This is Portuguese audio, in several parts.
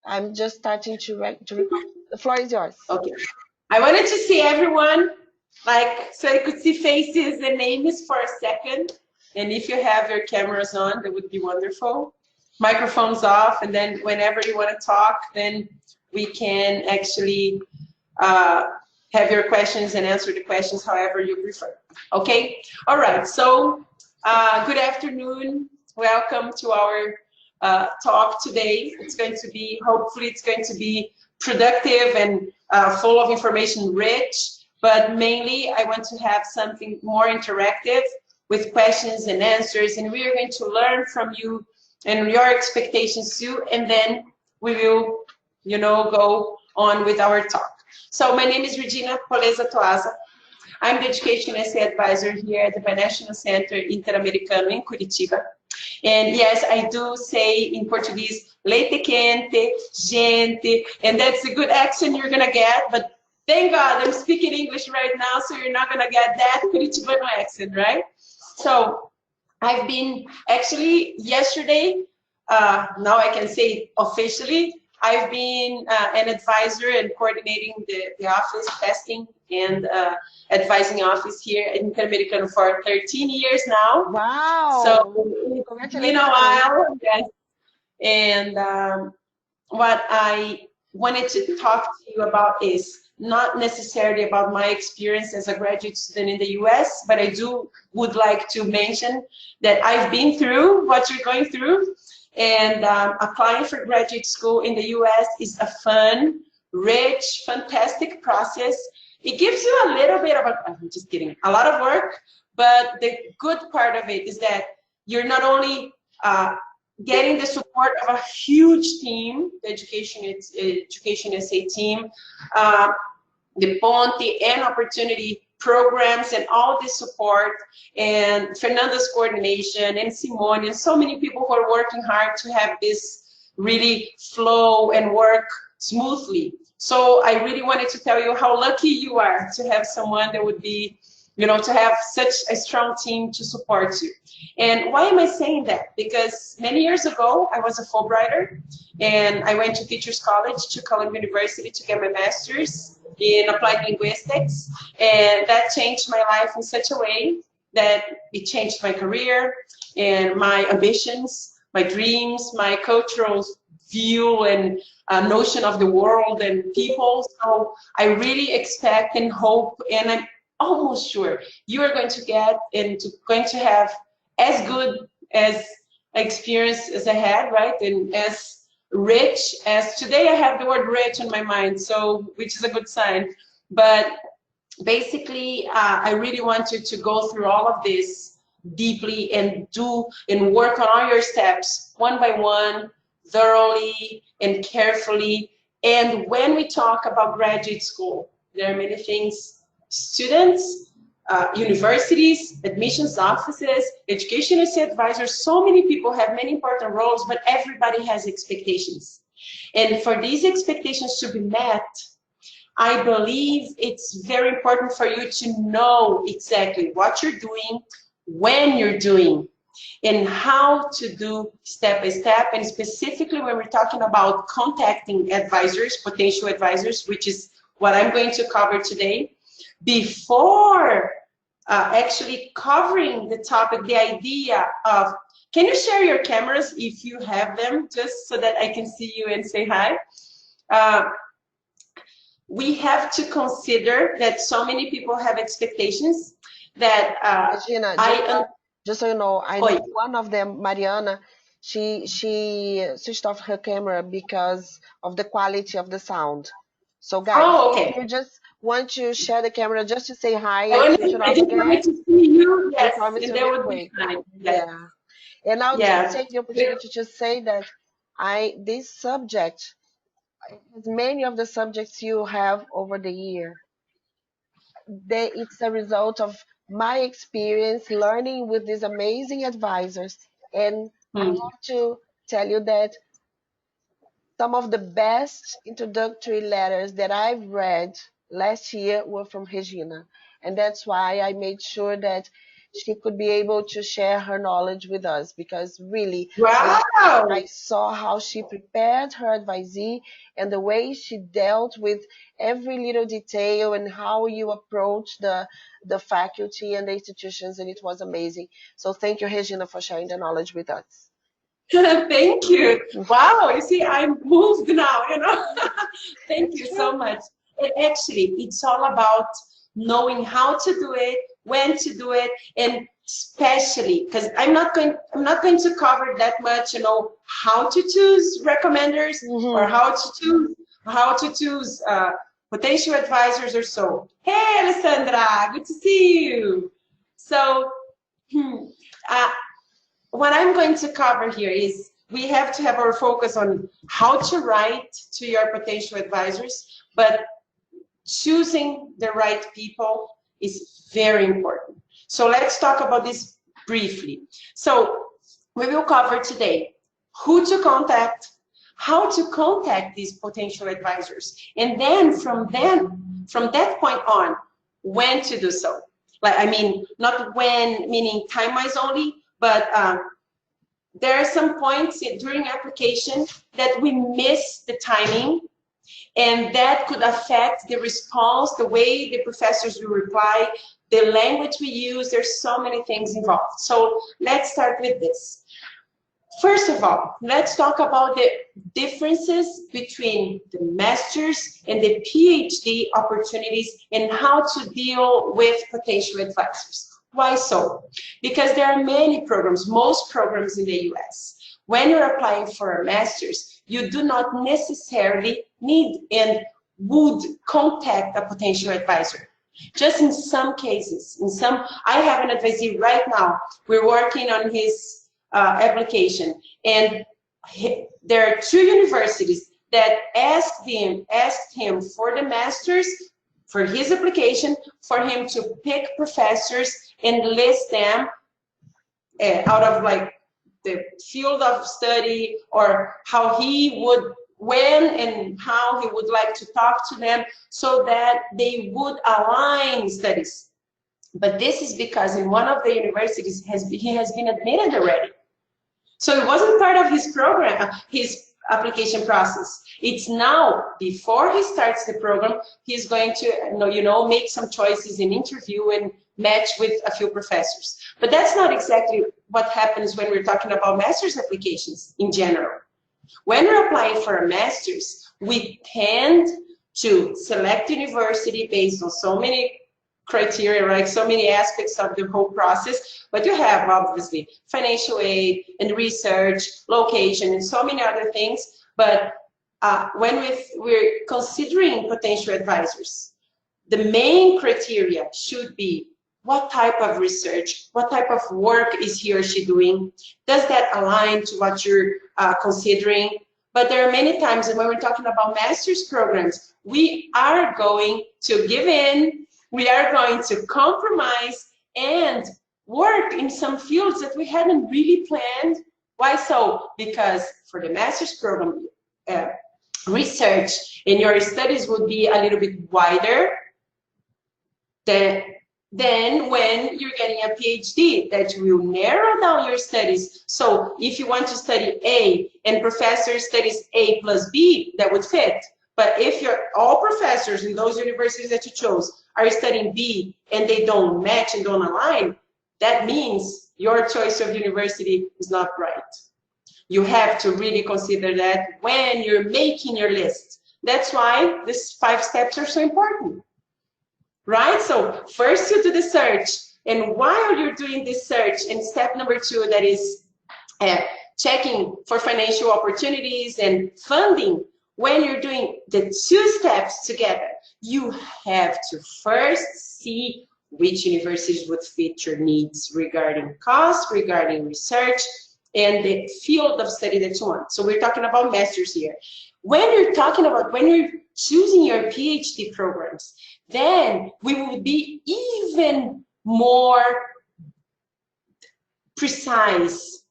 I'm just starting to record. The floor is yours. Okay. I wanted to see everyone, like, so I could see faces and names for a second. And if you have your cameras on, that would be wonderful. Microphones off, and then whenever you want to talk, then we can actually uh, have your questions and answer the questions however you prefer. Okay? All right. So, good afternoon. Welcome to our talk today. It's going to be, hopefully, it's going to be productive and full of information rich, but mainly I want to have something more interactive with questions and answers, and we are going to learn from you and your expectations too, and then we will, go on with our talk. So my name is Regina Poleza Toaza. I'm the Education SA Advisor here at the Binational Center Interamericano in Curitiba. And yes, I do say in Portuguese, leite quente, gente, and that's a good accent you're gonna get, but thank God I'm speaking English right now, so you're not gonna get that Curitibano accent, right? So I've been actually yesterday, now I can say officially, I've been an advisor and coordinating the office testing and advising office here in Interamericano for 13 years now. Wow! So it's been a Congratulations. while, yes. And what I wanted to talk to you about is not necessarily about my experience as a graduate student in the US, but I would like to mention that I've been through what you're going through, and applying for graduate school in the US is a fun, rich, fantastic process. It gives you a little bit of I'm just kidding, a lot of work, but the good part of it is that you're not only getting the support of a huge team, the Education SA team, the Ponte and Opportunity programs and all this support, and Fernanda's coordination, and Simone, and so many people who are working hard to have this really flow and work smoothly. So I really wanted to tell you how lucky you are to have someone that would be, to have such a strong team to support you. And why am I saying that? Because many years ago, I was a Fulbrighter, and I went to Teachers College to Columbia University to get my master's in applied linguistics, and that changed my life in such a way that it changed my career and my ambitions, my dreams, my cultural view and notion of the world and people. So I really expect and hope, and I'm almost sure you are going to get and going to have as good as experience as I had, right? And as rich as today I have the word rich in my mind, so which is a good sign. But basically, I really want you to go through all of this deeply and do and work on all your steps one by one, thoroughly and carefully. And when we talk about graduate school, there are many things students, universities, admissions offices, education advisors, so many people have many important roles, but everybody has expectations. And for these expectations to be met, I believe it's very important for you to know exactly what you're doing, when you're doing, and how to do step by step. And specifically when we're talking about contacting advisors, potential advisors, which is what I'm going to cover today, before actually covering the topic, the idea of, can you share your cameras if you have them, just so that I can see you and say hi? We have to consider that so many people have expectations that Regina, just so you know, I Oi. know one of them, Mariana, she switched off her camera because of the quality of the sound. So guys, Okay. if you just want to share the camera just to say hi I and switch it I off just wanted again, to see you, I yes, promise and you'll that be would be quick. fine. Yes. Yeah. And I'll just Yeah. take the opportunity to say that this subject, as many of the subjects you have over the year, it's a result of my experience learning with these amazing advisors. And I Hmm. have to tell you that some of the best introductory letters that I've read last year were from Regina. And that's why I made sure that she could be able to share her knowledge with us, because really, Wow. I saw how she prepared her advisee and the way she dealt with every little detail and how you approach the faculty and the institutions, and it was amazing. So thank you, Regina, for sharing the knowledge with us. Thank you. Wow, you see, I'm moved now, you know. Thank you so much. And actually, it's all about knowing how to do it, when to do it, and especially because I'm not going to cover that much, you know, how to choose recommenders or how to choose potential advisors or so. Hey, Alessandra, good to see you. So, what I'm going to cover here is we have to have our focus on how to write to your potential advisors, but choosing the right people is very important. So let's talk about this briefly. So we will cover today who to contact, how to contact these potential advisors, and then from that point on, when to do so. Like, I mean, not when, meaning time-wise only, but there are some points during application that we miss the timing, and that could affect the response, the way the professors will reply, the language we use. There's so many things involved. So let's start with this. First of all, let's talk about the differences between the master's and the PhD opportunities and how to deal with potential advisors. Why so? Because there are many programs, most programs in the US. When you're applying for a master's, you do not necessarily need and would contact a potential advisor. Just in some cases, I have an advisee right now. We're working on his application, and there are 2 universities that asked him for the master's, for his application, for him to pick professors and list them out of like the field of study, or how he would, when and how he would like to talk to them, so that they would align studies. But this is because in one of the universities he has been admitted already. So it wasn't part of his program, his application process. It's now, before he starts the program, he's going to make some choices in interview and match with a few professors. But that's not exactly what happens when we're talking about master's applications in general. When we're applying for a master's, we tend to select university based on so many criteria, right? So many aspects of the whole process, but you have obviously financial aid and research, location, and so many other things. But when we're considering potential advisors, the main criteria should be what type of research, what type of work is he or she doing? Does that align to what you're considering? But there are many times when we're talking about master's programs, we are going to give in, we are going to compromise and work in some fields that we hadn't really planned. Why so? Because for the master's program, research in your studies would be a little bit wider than when you're getting a PhD, that will narrow down your studies. So if you want to study A and professor studies A plus B, that would fit. But if all professors in those universities that you chose are studying B and they don't match and don't align, that means your choice of university is not right. You have to really consider that when you're making your list. That's why these 5 steps are so important, right? So first you do the search, and while you're doing this search, and step number 2, that is checking for financial opportunities and funding, when you're doing the 2 steps together, you have to first see which universities would fit your needs regarding cost, regarding research, and the field of study that you want. So we're talking about masters here. When you're choosing your PhD programs, then we will be even more precise,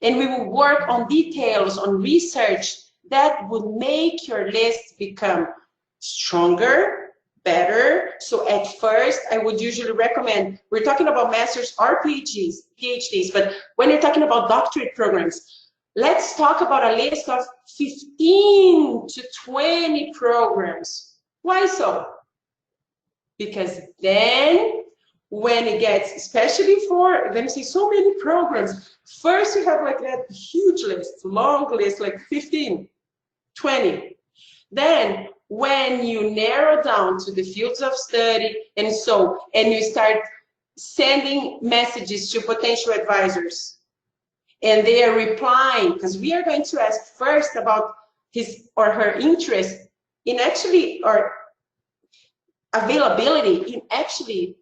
and we will work on details, on research that would make your list become stronger, better. So at first, I would usually recommend, we're talking about masters or PhDs, but when you're talking about doctorate programs, let's talk about a list of 15 to 20 programs. Why so? Because then when it gets, especially for, let me say, so many programs, first you have like that huge list, long list, like 15, 20. Then when you narrow down to the fields of study and you start sending messages to potential advisors and they are replying, because we are going to ask first about his or her interest in actually, or availability in actually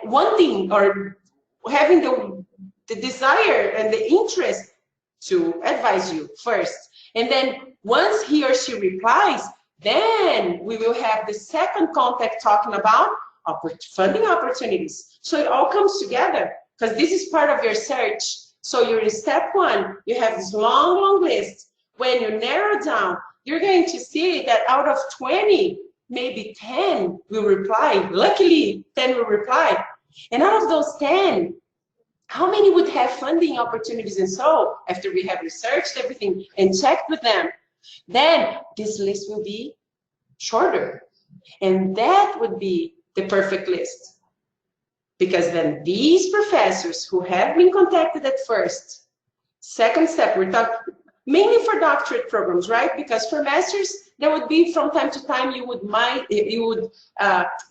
wanting or having the desire and the interest to advise you first. And then once he or she replies, then we will have the second contact talking about funding opportunities. So it all comes together because this is part of your search. So you're in step one, you have this long, long list. When you narrow down, you're going to see that out of 20, maybe 10 will reply. Luckily, 10 will reply. And out of those 10, how many would have funding opportunities? And so after we have researched everything and checked with them, then this list will be shorter. And that would be the perfect list. Because then these professors who have been contacted at first, second step, we're talking mainly for doctorate programs, right? Because for masters, there would be from time to time you would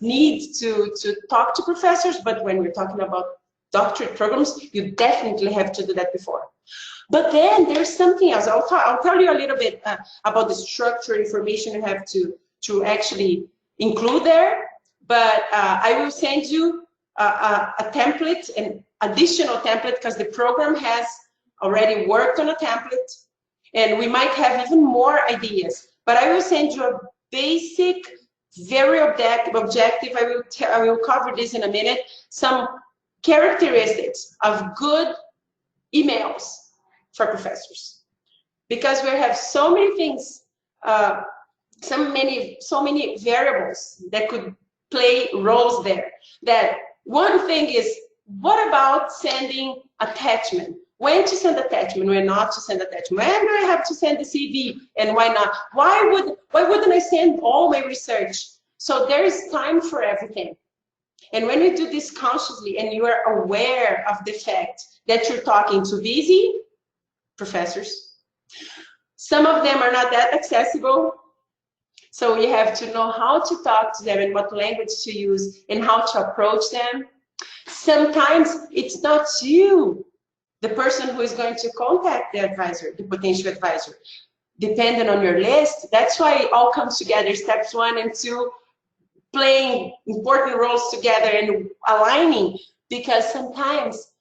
need to talk to professors, but when we're talking about doctorate programs, you definitely have to do that before. But then there's something else. I'll tell you a little bit about the structure information you have to actually include there. But I will send you a template, an additional template, because the program has already worked on a template, and we might have even more ideas. But I will send you a basic, very objective. I will cover this in a minute. Some characteristics of good emails for professors, because we have so many things, so many variables that could play roles there. That one thing is, what about sending attachment? When to send attachment, when not to send attachment, when do I have to send the CV, and why not? Why wouldn't I send all my research? So there is time for everything. And when you do this consciously and you are aware of the fact that you're talking to busy professors, some of them are not that accessible. So you have to know how to talk to them and what language to use and how to approach them. Sometimes it's not you, the person who is going to contact the advisor, the potential advisor, depending on your list. That's why it all comes together, steps 1 and 2, playing important roles together and aligning, because sometimes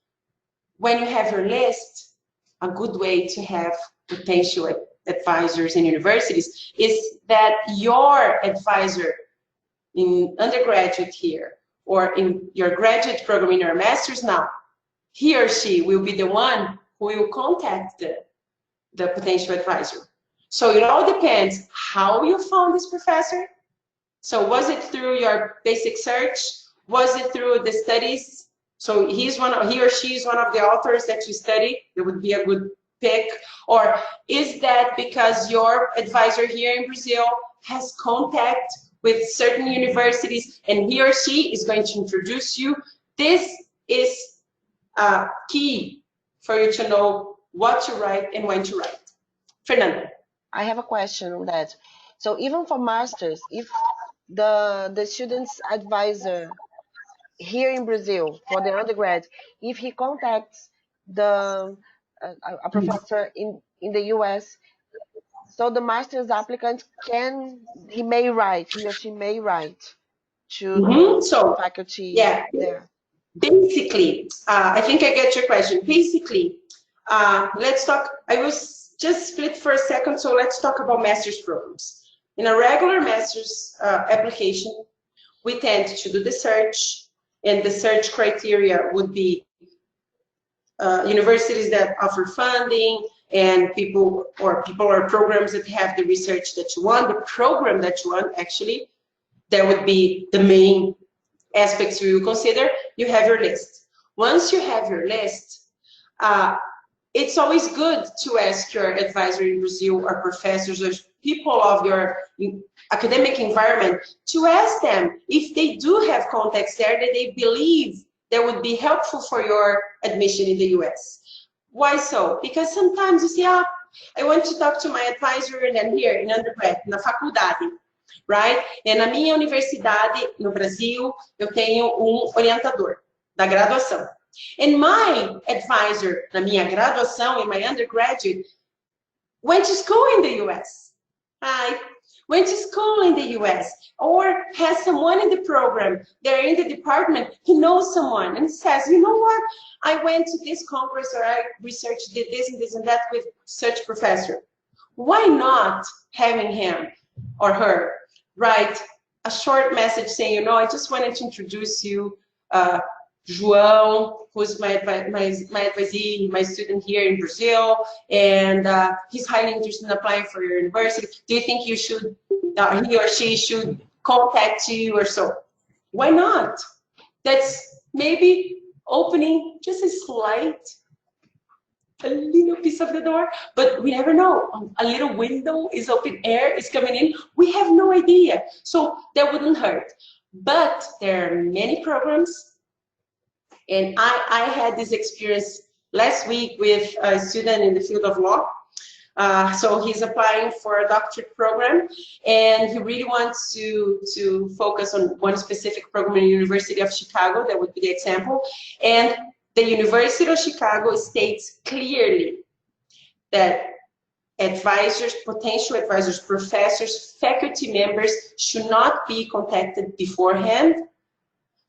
when you have your list, a good way to have potential advisors in universities is that your advisor in undergraduate here or in your graduate program in your master's now, he or she will be the one who will contact the potential advisor. So it all depends how you found this professor. So was it through your basic search? Was it through the studies? So he or she is one of the authors that you study. It would be a good pick. Or is that because your advisor here in Brazil has contact with certain universities and he or she is going to introduce you? This is key for you to know what to write and when to write. Fernanda. I have a question on that. So even for masters, if the student's advisor here in Brazil for the undergrad, if he contacts the a professor in the US, so the master's applicant he or she may write to the faculty there. Basically, I think I get your question. Basically, let's talk. I was just split for a second, so let's talk about master's programs. In a regular master's application, we tend to do the search, and the search criteria would be universities that offer funding and people or programs that have the research that you want, the program that you want actually. that would be the main aspects you consider. You have your list. Once you have your list, it's always good to ask your advisor in Brazil or professors or people of your academic environment to ask them if they do have contacts there that they believe that would be helpful for your admission in the US. Why so? Because sometimes you see, I want to talk to my advisor and then here in undergrad, na faculdade, right? E na minha universidade, no Brasil, eu tenho orientador da graduação. And my advisor na minha graduação, in my undergraduate, went to school in the US, right? Went to school in the US, or has someone in the program, they're in the department, he knows someone, and says, you know what, I went to this congress, or I researched, did this and this and that with such professor. Why not having him or her write a short message saying, you know, I just wanted to introduce you, João, who's my advisee, my student here in Brazil, and he's highly interested in applying for your university. Do you think you should, he or she should contact you or so? Why not? That's maybe opening just a little piece of the door, but we never know. A little window is open, air is coming in. We have no idea. So that wouldn't hurt. But there are many programs. And I had this experience last week with a student in the field of law. So he's applying for a doctorate program, and he really wants to focus on one specific program in the University of Chicago. That would be the example. And the University of Chicago states clearly that advisors, potential advisors, professors, faculty members should not be contacted beforehand.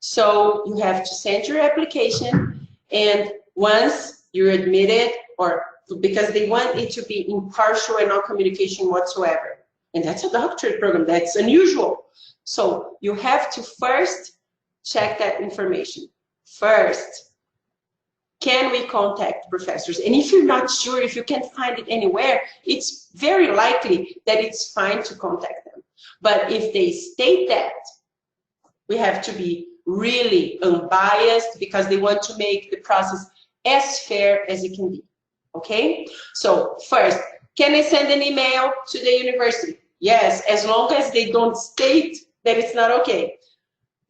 So you have to send your application, and once you're admitted, or because they want it to be impartial and no communication whatsoever. And that's a doctorate program, that's unusual. So you have to first check that information. First, can we contact professors? And if you're not sure, if you can't find it anywhere, it's very likely that it's fine to contact them. But if they state that, we have to be really unbiased, because they want to make the process as fair as it can be. Okay? So first, can I send an email to the university? Yes, as long as they don't state that it's not okay.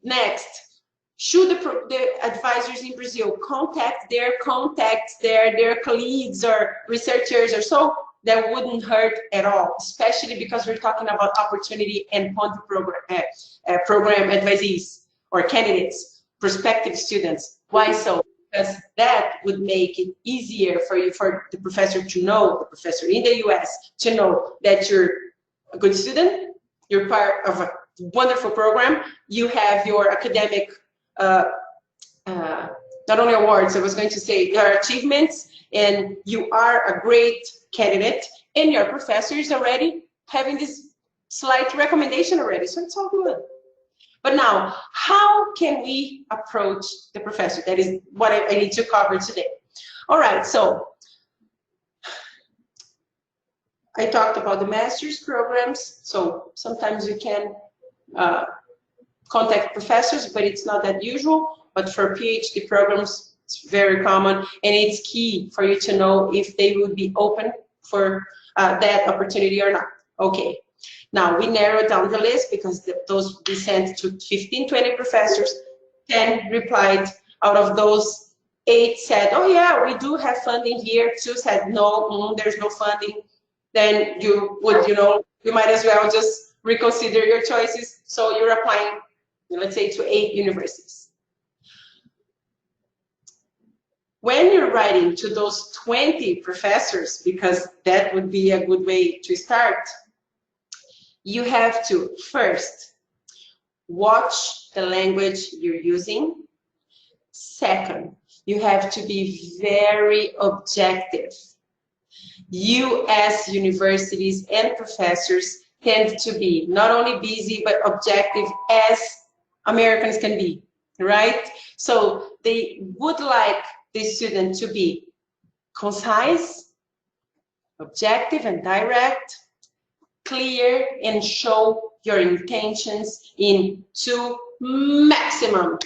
Next, should the advisors in Brazil contact their contacts, their colleagues or researchers or so? That wouldn't hurt at all, especially because we're talking about opportunity and program advisees or candidates, prospective students. Why so? Because that would make it easier for you, for the professor to know, the professor in the US, to know that you're a good student, you're part of a wonderful program, you have your academic, not only awards, I was going to say, your achievements, and you are a great candidate, and your professor is already having this slight recommendation already, so it's all good. But now, how can we approach the professor? That is what I need to cover today. All right, so I talked about the master's programs. So sometimes you can contact professors, but it's not that usual. But for PhD programs, it's very common, and it's key for you to know if they would be open for that opportunity or not. Okay. Now, we narrowed down the list because those we sent to 15, 20 professors. 10 replied. Out of those, 8 said, oh yeah, we do have funding here. 2 said, no, there's no funding. Then you would, you might as well just reconsider your choices. So you're applying, let's say, to 8 universities. When you're writing to those 20 professors, because that would be a good way to start, you have to first watch the language you're using. Second, you have to be very objective. US universities and professors tend to be not only busy, but objective as Americans can be, right? So they would like the student to be concise, objective and direct, clear and show your intentions in 2 maximum,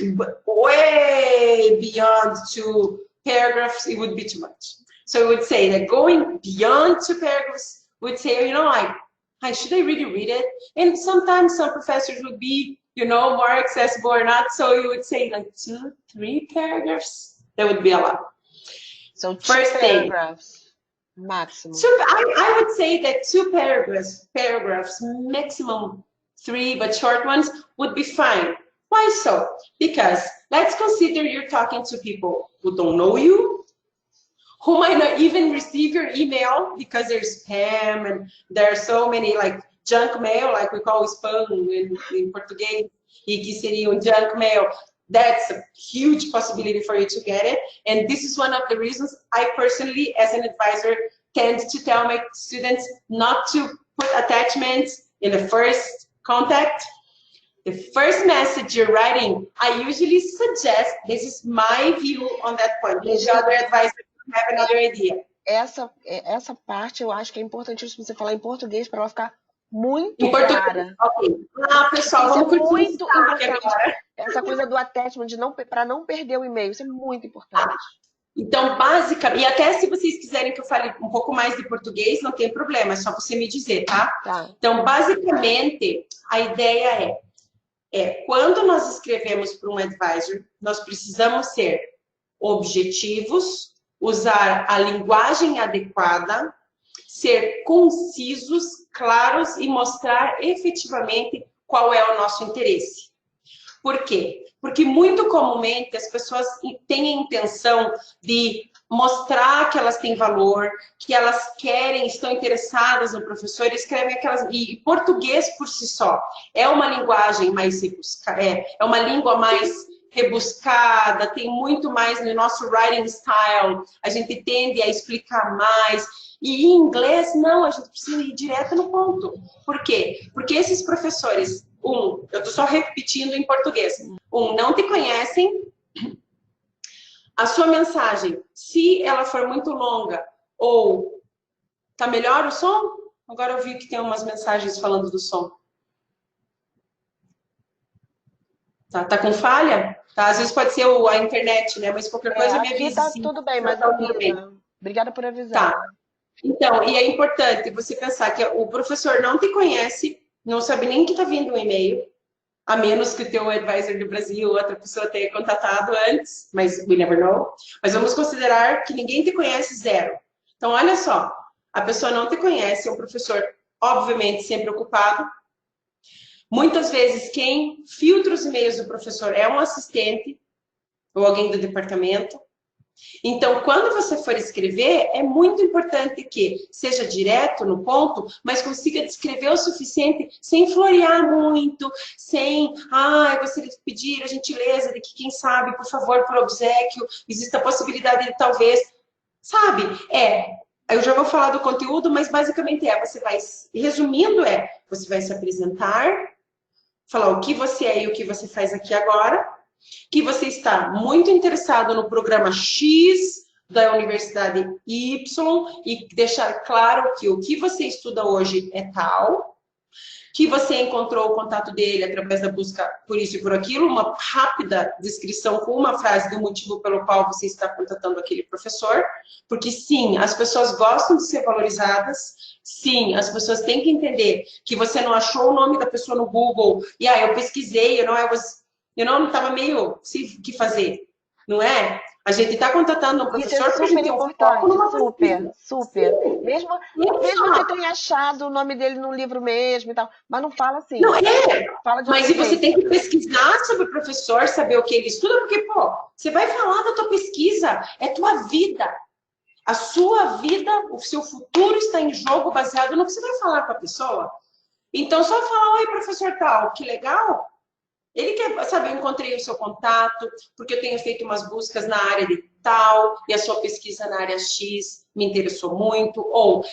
way beyond 2 paragraphs, it would be too much. So I would say that going beyond 2 paragraphs would say, you know, like, hi, should I really read it? And sometimes some professors would be, you know, more accessible or not. So you would say like 2, 3 paragraphs. That would be a lot. So 2 First thing. paragraphs maximum. So I would say that 2 paragraphs, maximum 3, but short ones would be fine. Why so? Because let's consider you're talking to people who don't know you, who might not even receive your email because there's spam and there are so many like junk mail, like we call spam in Portuguese, e que seria junk mail. That's a huge possibility for you to get it. And this is one of the reasons I personally, as an advisor, tend to tell my students not to put attachments in the first contact. The first message you're writing, I usually suggest, this is my view on that point. The other advisor have another idea. Essa parte eu acho que é importantíssimo você falar em português para ela ficar muito clara. Ok. Ah, pessoal, isso vamos é muito importante. Agora. Essa coisa do attachment, para não perder o e-mail, isso é muito importante. Então, basicamente, e até se vocês quiserem que eu fale um pouco mais de português, não tem problema, é só você me dizer, tá? Tá. Então, basicamente, a ideia quando nós escrevemos para um advisor, nós precisamos ser objetivos, usar a linguagem adequada, ser concisos, claros e mostrar efetivamente qual é o nosso interesse. Por quê? Porque muito comumente as pessoas têm a intenção de mostrar que elas têm valor, que elas querem, estão interessadas no professor, escrevem aquelas... E português por si só é uma linguagem mais rebuscada, é uma língua mais rebuscada, tem muito mais no nosso writing style, a gente tende a explicar mais. E em inglês, não, a gente precisa ir direto no ponto. Por quê? Porque esses professores, eu estou só repetindo em português, não te conhecem, a sua mensagem, se ela for muito longa, ou tá melhor o som? Agora eu vi que tem umas mensagens falando do som. Tá com falha? Tá, às vezes pode ser a internet, né? Mas qualquer coisa me avisa. Tá tudo bem, mas obrigada por avisar. Tá. Então, e é importante você pensar que o professor não te conhece, não sabe nem que tá vindo um e-mail, a menos que o teu advisor do Brasil, outra pessoa tenha contatado antes, mas we never know. Mas vamos considerar que ninguém te conhece, zero. Então, olha só, a pessoa não te conhece, é um professor, obviamente, sempre ocupado. Muitas vezes, quem filtra os e-mails do professor é um assistente ou alguém do departamento. Então, quando você for escrever, é muito importante que seja direto no ponto, mas consiga descrever o suficiente sem florear muito, sem, eu gostaria de pedir a gentileza de que, quem sabe, por favor, por obséquio, existe a possibilidade de talvez, sabe? Eu já vou falar do conteúdo, mas basicamente você vai, resumindo, você vai se apresentar, falar o que você é e o que você faz aqui agora, que você está muito interessado no programa X da Universidade Y e deixar claro que o que você estuda hoje é tal, que você encontrou o contato dele através da busca por isso e por aquilo, uma rápida descrição com uma frase do motivo pelo qual você está contatando aquele professor, porque sim, as pessoas gostam de ser valorizadas, sim, as pessoas têm que entender que você não achou o nome da pessoa no Google e eu pesquisei, não estava meio sem o que fazer, não é? A gente está contatando um professor porque a gente tem um foco super. Mesmo que tenha achado o nome dele no livro mesmo e tal, mas não fala assim. Não, fala de mas você tem que pesquisar sobre o professor, saber o que ele estuda, porque, você vai falar da tua pesquisa, é tua vida. A sua vida, o seu futuro está em jogo baseado no que você vai falar com a pessoa. Então, só falar, oi, professor tal, que legal. Ele quer saber, eu encontrei o seu contato, porque eu tenho feito umas buscas na área de tal, e a sua pesquisa na área X me interessou muito. Ou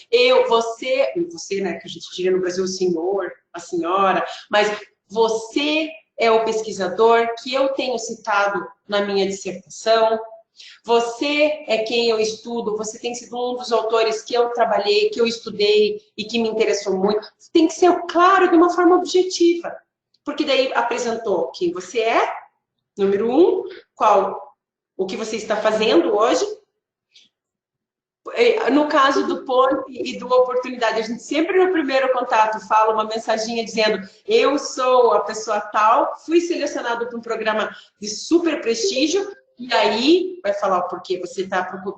você, né, que a gente diria no Brasil, o senhor, a senhora, mas você é o pesquisador que eu tenho citado na minha dissertação. Você é quem eu estudo, você tem sido um dos autores que eu trabalhei, que eu estudei e que me interessou muito. Tem que ser claro de uma forma objetiva. Porque daí apresentou quem você é, número 1, o que você está fazendo hoje. No caso do ponto e do oportunidade, a gente sempre no primeiro contato fala uma mensaginha dizendo: eu sou a pessoa tal, fui selecionado para um programa de super prestígio, e aí vai falar porque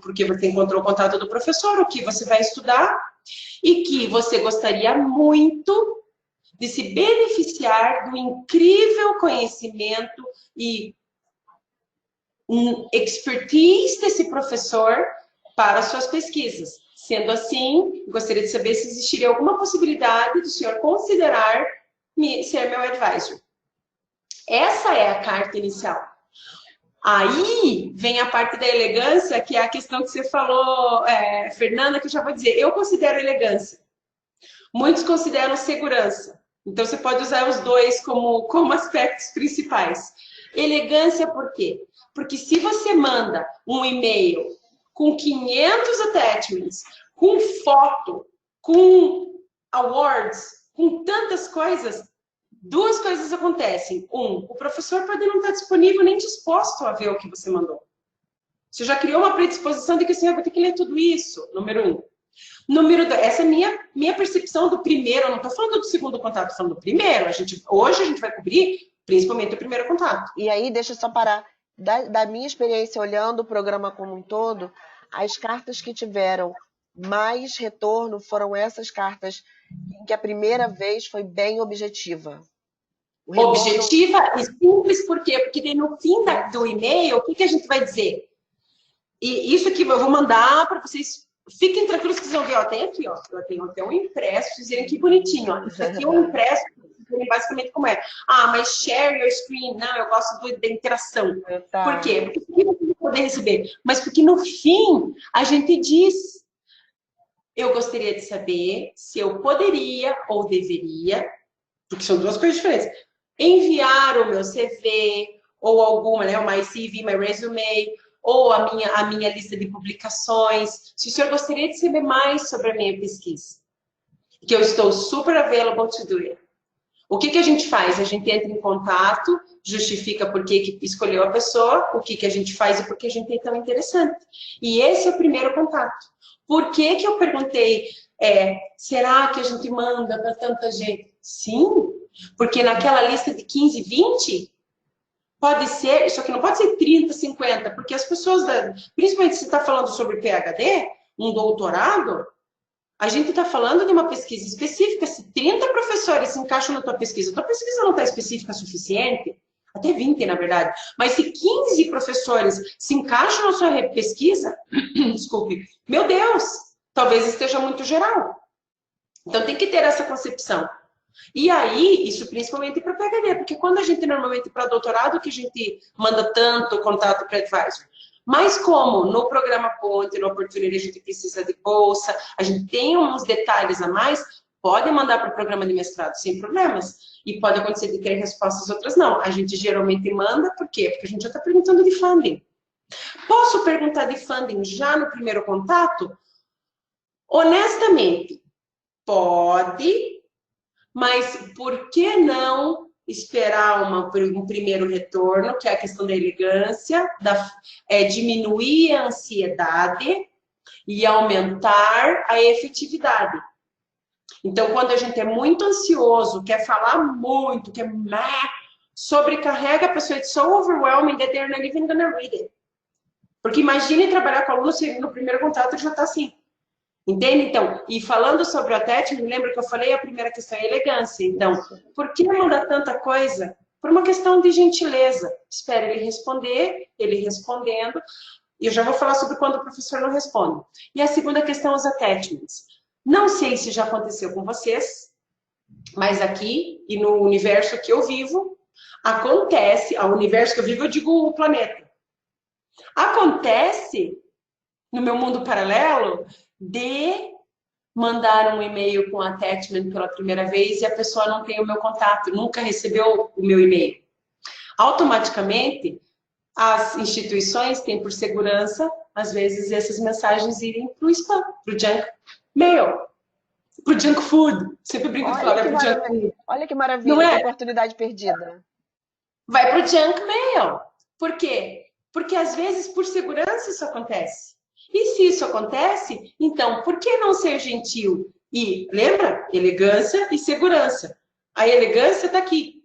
porque você encontrou o contato do professor, o que você vai estudar, e que você gostaria muito de se beneficiar do incrível conhecimento e expertise desse professor para suas pesquisas. Sendo assim, gostaria de saber se existiria alguma possibilidade do senhor considerar ser meu advisor. Essa é a carta inicial. Aí vem a parte da elegância, que é a questão que você falou, Fernanda, que eu já vou dizer. Eu considero elegância. Muitos consideram segurança. Então, você pode usar os dois como aspectos principais. Elegância por quê? Porque se você manda um e-mail com 500 attachments, com foto, com awards, com tantas coisas, duas coisas acontecem. O professor pode não estar disponível nem disposto a ver o que você mandou. Você já criou uma predisposição de que assim, eu vou ter que ler tudo isso, número 1. Número 2, essa é a minha percepção do primeiro, eu não estou falando do segundo contato, estou falando do primeiro. Hoje a gente vai cobrir principalmente o primeiro contato. E aí, deixa eu só parar. Da minha experiência olhando o programa como um todo, as cartas que tiveram mais retorno foram essas cartas em que a primeira vez foi bem objetiva. Objetiva e simples, por quê? Porque no fim do e-mail, o que a gente vai dizer? E isso aqui eu vou mandar para vocês. Fiquem tranquilos que vocês vão ver, ó, tem aqui, ó, eu tenho até um impresso, vocês verem que bonitinho, ó. Isso aqui é um impresso, basicamente como é. Ah, mas share your screen. Não, eu gosto da interação. Tá. Por quê? Porque você poder receber. Mas porque no fim, a gente diz, eu gostaria de saber se eu poderia ou deveria, porque são duas coisas diferentes, enviar o meu CV, ou alguma, né, o my CV, my resume, ou a minha lista de publicações, se o senhor gostaria de saber mais sobre a minha pesquisa, que eu estou super available to do it. O que a gente faz? A gente entra em contato, justifica por que escolheu a pessoa, o que a gente faz e por que a gente é tão interessante. E esse é o primeiro contato. Por que eu perguntei, será que a gente manda para tanta gente? Sim, porque naquela lista de 15, 20, pode ser, só que não pode ser 30, 50, porque as pessoas, principalmente se está falando sobre PhD, um doutorado, a gente está falando de uma pesquisa específica. Se 30 professores se encaixam na tua pesquisa não está específica o suficiente, até 20, na verdade, mas se 15 professores se encaixam na sua pesquisa, desculpe, meu Deus, talvez esteja muito geral. Então tem que ter essa concepção. E aí, isso principalmente para PhD, porque quando a gente normalmente para doutorado que a gente manda tanto contato para advisor. Mas como no programa Ponte, no Opportunity, a gente precisa de bolsa, a gente tem uns detalhes a mais, pode mandar para o programa de mestrado sem problemas. E pode acontecer de ter respostas, outras não. A gente geralmente manda, por quê? Porque a gente já está perguntando de funding. Posso perguntar de funding já no primeiro contato? Honestamente, pode, mas por que não esperar um primeiro retorno, que é a questão da elegância, diminuir a ansiedade e aumentar a efetividade. Então, quando a gente é muito ansioso, quer falar muito, sobrecarrega a pessoa, it's so overwhelming that they're not even gonna read it. Porque imagine trabalhar com aluno, no primeiro contato ele já está assim. Entende? Então, e falando sobre o attachment, lembra que eu falei, a primeira questão é elegância. Então, por que mandar tanta coisa? Por uma questão de gentileza. Espera ele responder, ele respondendo. E eu já vou falar sobre quando o professor não responde. E a segunda questão, os attachments. Não sei se já aconteceu com vocês, mas aqui e no universo que eu vivo, acontece, ao universo que eu vivo, eu digo o planeta. Acontece, no meu mundo paralelo, de mandar um e-mail com attachment pela primeira vez e a pessoa não tem o meu contato, nunca recebeu o meu e-mail. Automaticamente, As instituições têm por segurança, às vezes, essas mensagens irem para o spam, para o junk mail, para o junk food. Sempre brinco de falar, Olha vai que para o junk maravilha, food. olha que Não maravilha, que é? oportunidade perdida. Vai para o junk mail. Por quê? Porque às vezes, por segurança, isso acontece. E se isso acontece, então, por que não ser gentil? E lembra? Elegância e segurança. A elegância está aqui.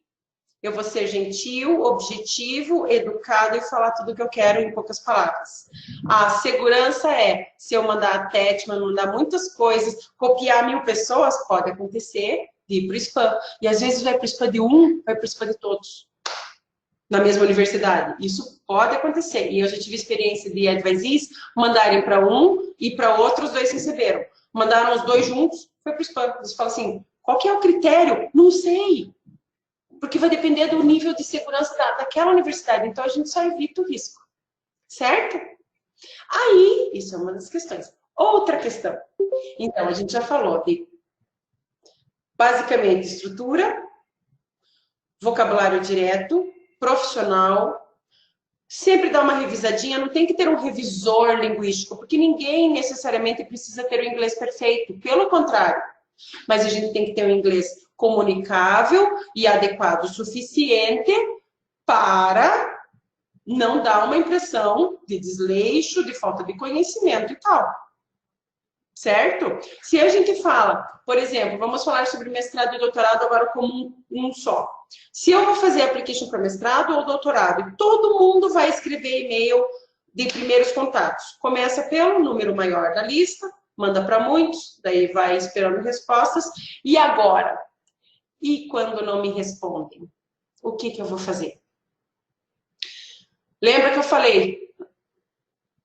Eu vou ser gentil, objetivo, educado e falar tudo o que eu quero em poucas palavras. A segurança é, se eu mandar attachment, mandar muitas coisas, copiar 1000 pessoas, pode acontecer, ir para o spam. E às vezes vai para o spam de um, vai para o spam de todos na mesma universidade. Isso pode acontecer. E eu já tive experiência de advisees mandarem para um e para outro os dois receberam. Mandaram os dois juntos, foi para o spam. Eles falam assim, qual que é o critério? Não sei. Porque vai depender do nível de segurança daquela universidade. Então, a gente só evita o risco. Certo? Aí, isso é uma das questões. Outra questão. Então, a gente já falou de, basicamente, estrutura, vocabulário direto, profissional, sempre dá uma revisadinha, não tem que ter um revisor linguístico, porque ninguém necessariamente precisa ter o inglês perfeito, pelo contrário. Mas a gente tem que ter um inglês comunicável e adequado o suficiente para não dar uma impressão de desleixo, de falta de conhecimento e tal. Certo? Se a gente fala, por exemplo, vamos falar sobre mestrado e doutorado agora como um só. Se eu vou fazer application para mestrado ou doutorado, todo mundo vai escrever e-mail de primeiros contatos. Começa pelo número maior da lista, manda para muitos, daí vai esperando respostas. E agora? E quando não me respondem? O que eu vou fazer? Lembra que eu falei?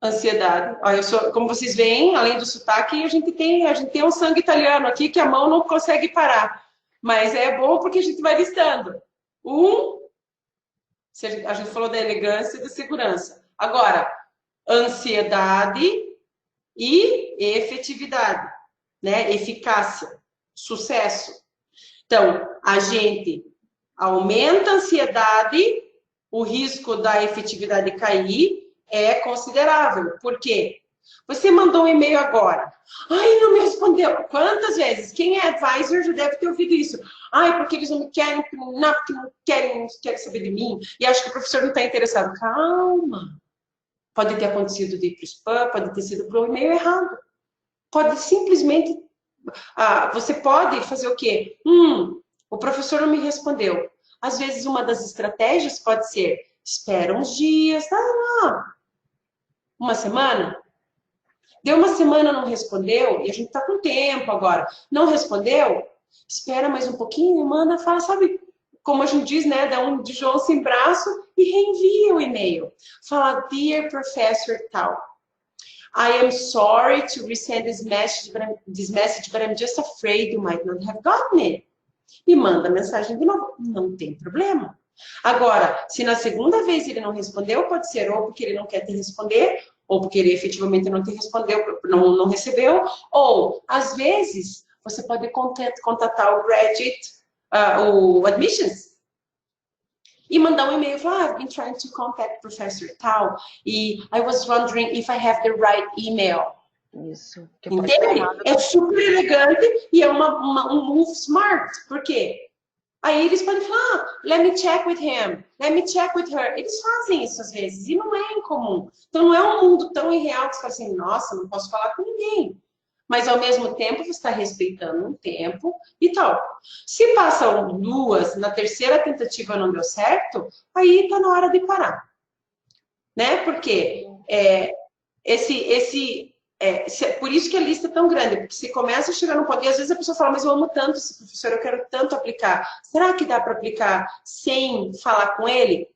Ansiedade. Ó, eu sou, como vocês veem, além do sotaque, a gente tem um sangue italiano aqui que a mão não consegue parar. Mas é bom porque a gente vai listando. A gente falou da elegância e da segurança. Agora, ansiedade e efetividade, né? Eficácia, sucesso. Então, a gente aumenta a ansiedade, o risco da efetividade cair é considerável. Por quê? Você mandou um e-mail agora. Ai, não me respondeu. Quantas vezes? Quem é advisor já deve ter ouvido isso. Ai, porque eles não me querem, porque não querem saber de mim. E acho que o professor não está interessado. Calma. Pode ter acontecido de ir para o spam, pode ter sido para o e-mail errado. Pode simplesmente... você pode fazer o quê? O professor não me respondeu. Às vezes, uma das estratégias pode ser: espera uns dias, uma semana. Deu uma semana, não respondeu, e a gente está com tempo agora. Não respondeu? Espera mais um pouquinho, manda, fala, sabe, como a gente diz, né? Dá um de João sem braço e reenvia o e-mail. Fala, dear professor tal. I am sorry to resend this message, but I'm just afraid you might not have gotten it. E manda a mensagem de novo. Não tem problema. Agora, se na segunda vez ele não respondeu, pode ser ou porque ele não quer te responder, ou porque ele efetivamente não te respondeu, não recebeu, ou, às vezes, você pode contatar o graduate, o admissions, e mandar um e-mail, falar, I've been trying to contact Professor Tal, e I was wondering if I have the right email. Isso. Que pode estar Entende? errado. É super elegante e é um move smart. Por quê? Aí eles podem falar, let me check with him, let me check with her. Eles fazem isso às vezes e não é incomum. Então não é um mundo tão irreal que você fala assim, nossa, não posso falar com ninguém. Mas ao mesmo tempo você está respeitando um tempo e tal. Se passam duas, na terceira tentativa não deu certo, aí está na hora de parar. Né? Porque por isso que a lista é tão grande, porque se começa a chegar no ponto, e às vezes a pessoa fala, mas eu amo tanto esse professor, eu quero tanto aplicar. Será que dá para aplicar sem falar com ele?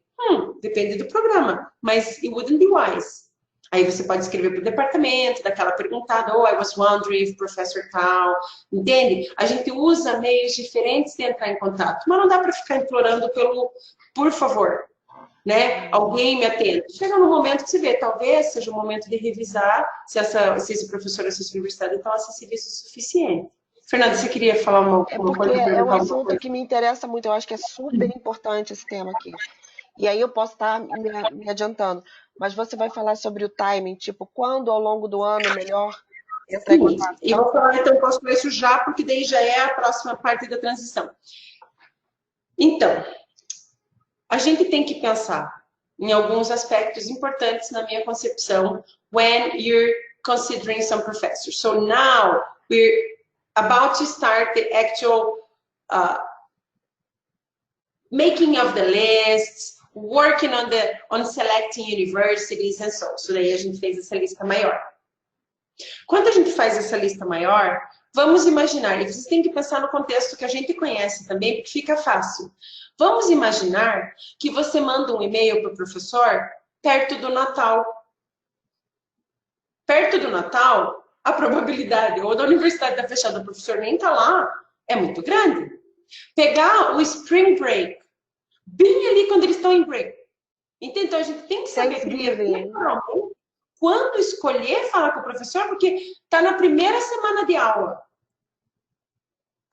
Depende do programa, mas it wouldn't be wise. Aí você pode escrever para o departamento, daquela perguntada, I was wondering if professor tal, entende? A gente usa meios diferentes de entrar em contato, mas não dá para ficar implorando por favor, né? Alguém me atende. Chega no momento que você vê, talvez seja o momento de revisar se esse professor, essa universidade estão acessíveis o suficiente. Fernanda, você queria falar uma Porque coisa, é um perguntar alguma assunto coisa? que me interessa muito, eu acho que é super importante esse tema aqui. E aí eu posso estar me adiantando. Mas você vai falar sobre o timing, tipo, quando ao longo do ano melhor entrar em Sim, contato. e vou falar então, eu posso falar isso já, porque daí já é a próxima parte da transição. Então, a gente tem que pensar em alguns aspectos importantes na minha concepção when you're considering some professors. So now we're about to start the actual making of the lists, working on selecting universities and so. So daí a gente fez essa lista maior. Quando a gente faz essa lista maior, vamos imaginar, e vocês têm que pensar no contexto que a gente conhece também, porque fica fácil. Vamos imaginar que você manda um e-mail para o professor perto do Natal. Perto do Natal, a probabilidade, ou da universidade estar fechada, o professor nem está lá, é muito grande. Pegar o Spring Break, bem ali quando eles estão em break. Então, a gente tem que saber primeiro, quando escolher falar com o professor, porque está na primeira semana de aula.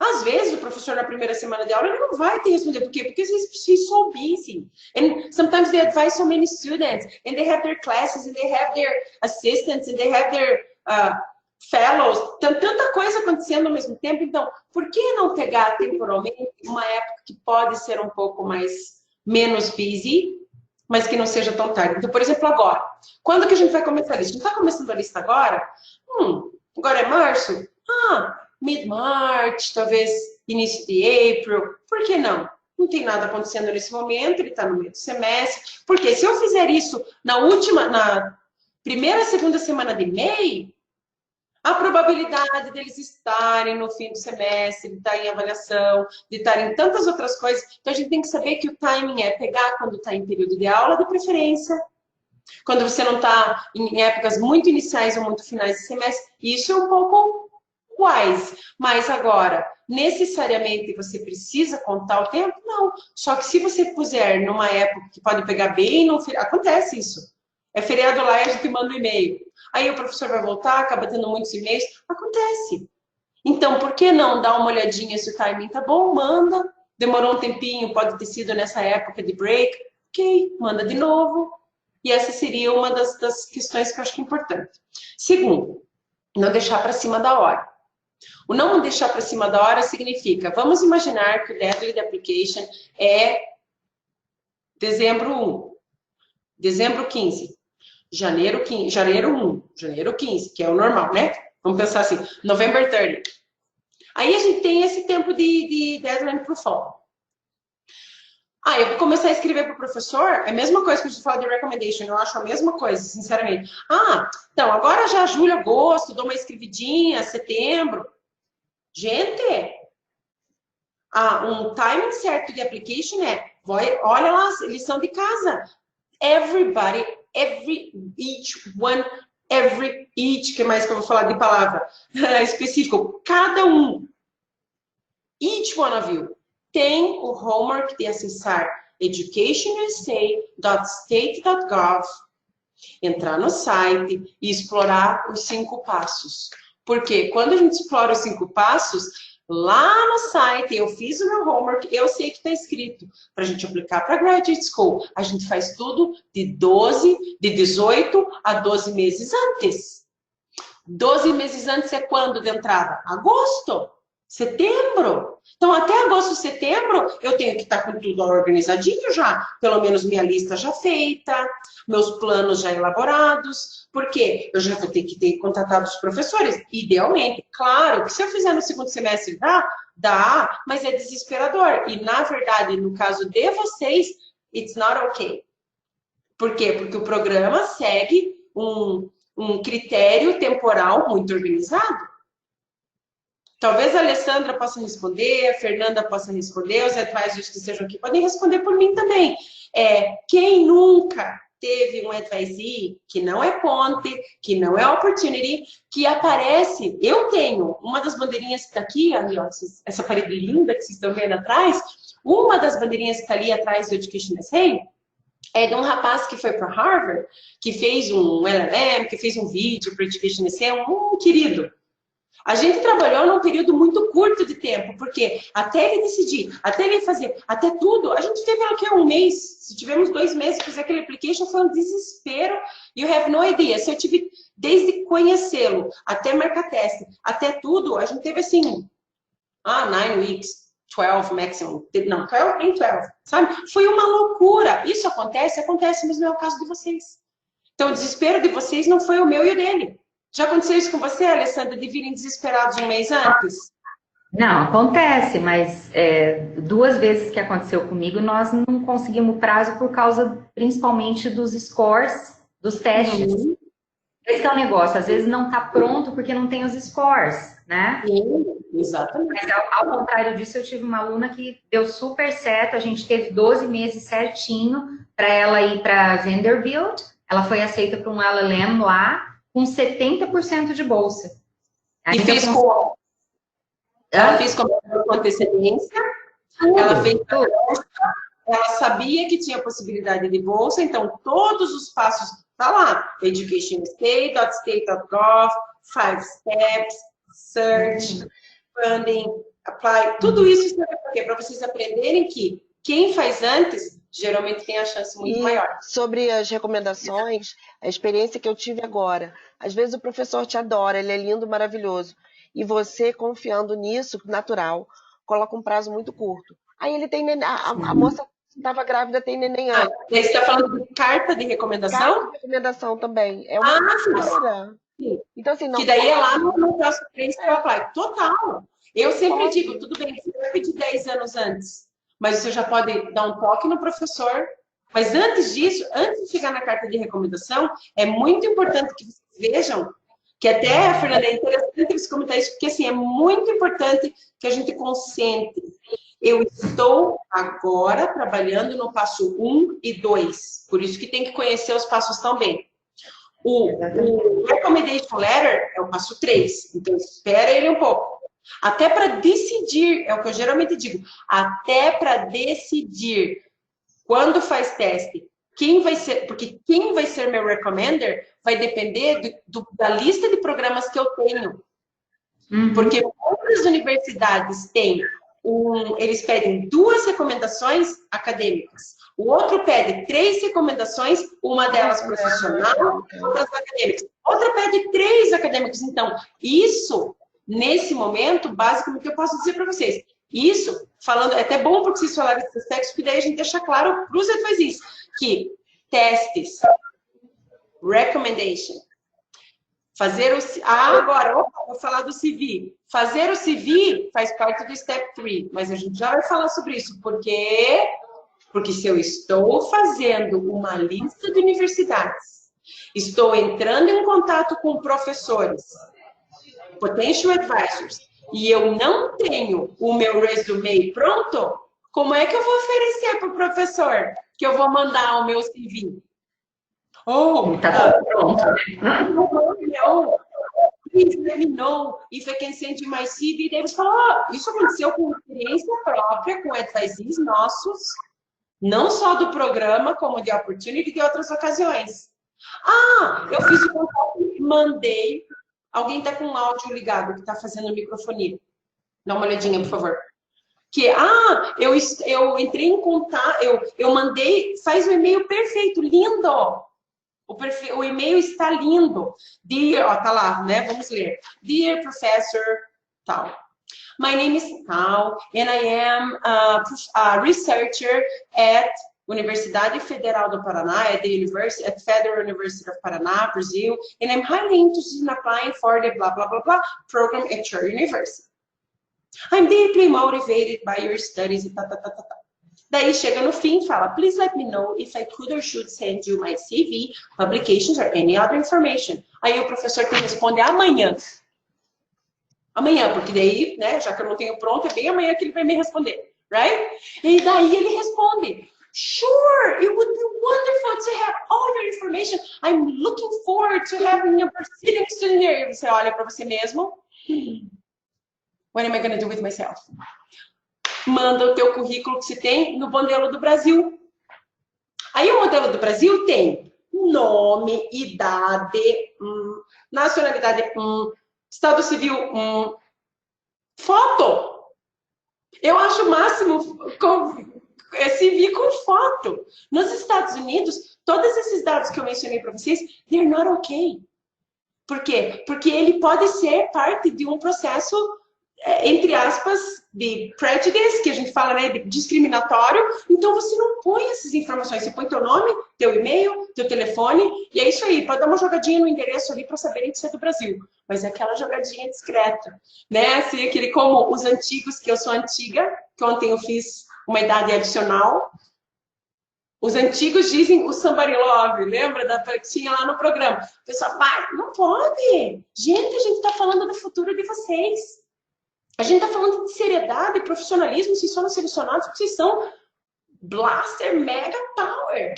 Às vezes, o professor na primeira semana de aula ele não vai ter responder. Por quê? Porque he's so busy. And sometimes they advise so many students. And they have their classes, and they have their assistants, and they have their fellows. Tem tanta coisa acontecendo ao mesmo tempo. Então, por que não pegar temporalmente uma época que pode ser um pouco menos busy, mas que não seja tão tarde? Então, por exemplo, agora. Quando que a gente vai começar a lista? A gente está começando a lista agora? Agora é março? Mid-March, talvez início de April. Por que não? Não tem nada acontecendo nesse momento, ele está no meio do semestre. Porque se eu fizer isso na primeira, segunda semana de May, a probabilidade deles estarem no fim do semestre, de estar em avaliação, de estar em tantas outras coisas. Então, a gente tem que saber que o timing é pegar quando está em período de aula, de preferência. Quando você não está em épocas muito iniciais ou muito finais de semestre. Isso é um pouco wise. Mas agora, necessariamente você precisa contar o tempo? Não. Só que se você puser numa época que pode pegar bem, não, acontece isso. É feriado lá e a gente manda um e-mail. Aí o professor vai voltar, acaba tendo muitos e-mails. Acontece. Então, por que não dar uma olhadinha se o timing tá bom? Manda. Demorou um tempinho, pode ter sido nessa época de break. Ok, manda de novo. E essa seria uma das questões que eu acho que é importante. Segundo, não deixar para cima da hora. O não deixar para cima da hora significa, vamos imaginar que o deadline de application é dezembro 1, dezembro 15, janeiro 15, janeiro 1, janeiro 15, que é o normal, né? Vamos pensar assim, November 30. Aí a gente tem esse tempo de deadline para o fall. Eu vou começar a escrever para o professor, é a mesma coisa que a gente fala de recommendation, eu acho a mesma coisa, sinceramente. Então, agora já julho, agosto, dou uma escrevidinha, setembro. Gente, um timing certo de application olha lá, lição de casa. Everybody, each, que mais que eu vou falar de palavra específico, cada um, each one of you, tem o homework de acessar educationusa.state.gov, entrar no site e explorar os 5 passos. Porque quando a gente explora os 5 passos, lá no site, eu fiz o meu homework, eu sei que está escrito para a gente aplicar para Graduate School. A gente faz tudo de 18 a 12 meses antes. 12 meses antes é quando de entrada? Agosto, setembro. Então, até agosto, setembro, eu tenho que estar com tudo organizadinho já. Pelo menos minha lista já feita, meus planos já elaborados. Por quê? Eu já vou ter que ter contatado os professores, idealmente. Claro que se eu fizer no segundo semestre, dá, mas é desesperador. E, na verdade, no caso de vocês, it's not okay. Por quê? Porque o programa segue um critério temporal muito organizado. Talvez a Alessandra possa responder, a Fernanda possa responder, os advisors que estejam aqui podem responder por mim também. Quem nunca teve um advisee que não é ponte, que não é opportunity, que aparece... Eu tenho uma das bandeirinhas que está aqui, ali, ó, essa parede linda que vocês estão vendo atrás, uma das bandeirinhas que está ali atrás do Education SA é de um rapaz que foi para Harvard, que fez um LLM, que fez um vídeo para Education SA, um querido. A gente trabalhou num período muito curto de tempo, porque até ele decidir, até ele fazer, até tudo, a gente teve aqui um mês. Se tivemos 2 meses para fazer aquele application, foi um desespero. You have no idea. Se eu tive, desde conhecê-lo, até marcar teste, até tudo, a gente teve assim, 9 weeks, 12 maximum. Não, 12 nem 12, sabe? Foi uma loucura. Isso acontece, mas não é o caso de vocês. Então, o desespero de vocês não foi o meu e o dele. Já aconteceu isso com você, Alessandra, de virem desesperados um mês antes? Não, acontece, mas 2 vezes que aconteceu comigo, nós não conseguimos prazo por causa, principalmente, dos scores, dos testes. Esse é o negócio, às vezes não está pronto porque não tem os scores, né? Sim, exatamente. Mas ao contrário disso, eu tive uma aluna que deu super certo, a gente teve 12 meses certinho para ela ir para Vanderbilt, ela foi aceita para um LLM lá, com 70% de bolsa. E fez com... Ela fez com antecedência, ela fez... Ela sabia que tinha possibilidade de bolsa, então todos os passos tá lá. Education State.state.gov, 5 steps, search, funding, apply. Tudo isso serve para quê? Para vocês aprenderem que quem faz antes geralmente tem a chance muito maior. Sobre as recomendações, a experiência que eu tive agora. Às vezes o professor te adora, ele é lindo, maravilhoso. E você, confiando nisso, natural, coloca um prazo muito curto. Aí ele tem neném, a moça estava grávida, tem neném antes. Você está falando de carta de recomendação? Carta de recomendação também. É uma loucura. Então, assim, não que daí é lá no próximo 3 que eu apply. Total. Eu sempre digo, tudo bem, você vai pedir 10 anos antes, mas você já pode dar um toque no professor. Mas antes disso, antes de chegar na carta de recomendação, é muito importante que vocês vejam, que até, Fernanda, é interessante você comentar isso, porque assim, é muito importante que a gente concentre. Eu estou agora trabalhando no passo 1 e 2, por isso que tem que conhecer os passos também. O recommendation letter é o passo 3, então espera ele um pouco. Até para decidir, é o que eu geralmente digo, até para decidir quando faz teste, quem vai ser, porque quem vai ser meu recommender vai depender da lista de programas que eu tenho. Porque outras universidades têm eles pedem 2 recomendações acadêmicas. O outro pede 3 recomendações, uma delas profissional, outras acadêmicas. Outra pede 3 acadêmicos. Então, isso, nesse momento, basicamente, eu posso dizer para vocês. Isso, falando, é até bom porque vocês falaram desses aspectos, porque daí a gente deixa claro para os advisors que testes, recommendation, fazer o... agora, vou falar do CV. Fazer o CV faz parte do Step 3, mas a gente já vai falar sobre isso. Por quê? Porque se eu estou fazendo uma lista de universidades, estou entrando em contato com professores, potential advisors, e eu não tenho o meu resume pronto, como é que eu vou oferecer para o professor que eu vou mandar o meu CV? Tá pronto. Please let me know if I can send you my CV. Daí eles falam, isso aconteceu com experiência própria, com advisors nossos, não só do programa, como de opportunity, de outras ocasiões. Eu fiz o contato, mandei. Alguém está com o áudio ligado que está fazendo microfonia. Dá uma olhadinha, por favor. Eu entrei em contato, eu mandei, faz o e-mail perfeito, lindo. O e-mail está lindo. Dear, tá lá, né? Vamos ler. Dear Professor, tal. My name is Tal, and I am a researcher at Universidade Federal do Paraná, at Federal University of Paraná, Brazil, and I'm highly interested in applying for the blah, blah, blah, blah program at your university. I'm deeply motivated by your studies, e tá. Daí chega no fim e fala, please let me know if I could or should send you my CV, publications or any other information. Aí o professor que responde amanhã. Amanhã, porque daí, né, já que eu não tenho pronto, é bem amanhã que ele vai me responder, right? E daí ele responde, sure, it would be wonderful to have all your information. I'm looking forward to having a Brazilian student here. E você olha para você mesmo, what am I going to do with myself? Manda o teu currículo que você tem no modelo do Brasil. Aí o modelo do Brasil tem nome, idade, nacionalidade, Estado Civil, foto. Eu acho o máximo CV com foto. Nos Estados Unidos, todos esses dados que eu mencionei para vocês, they're not okay. Por quê? Porque ele pode ser parte de um processo, entre aspas, de prejudice, que a gente fala, né, de discriminatório. Então, você não põe essas informações. Você põe teu nome, teu e-mail, teu telefone, e é isso aí. Pode dar uma jogadinha no endereço ali para saberem que você é do Brasil. Mas é aquela jogadinha discreta, né? Assim, aquele como os antigos, que eu sou antiga, que ontem eu fiz uma idade adicional. Os antigos dizem o somebody love, lembra da que tinha lá no programa? O pessoal, pai, não pode. Gente, a gente está falando do futuro de vocês. A gente está falando de seriedade, profissionalismo, vocês são selecionados porque vocês são blaster mega power.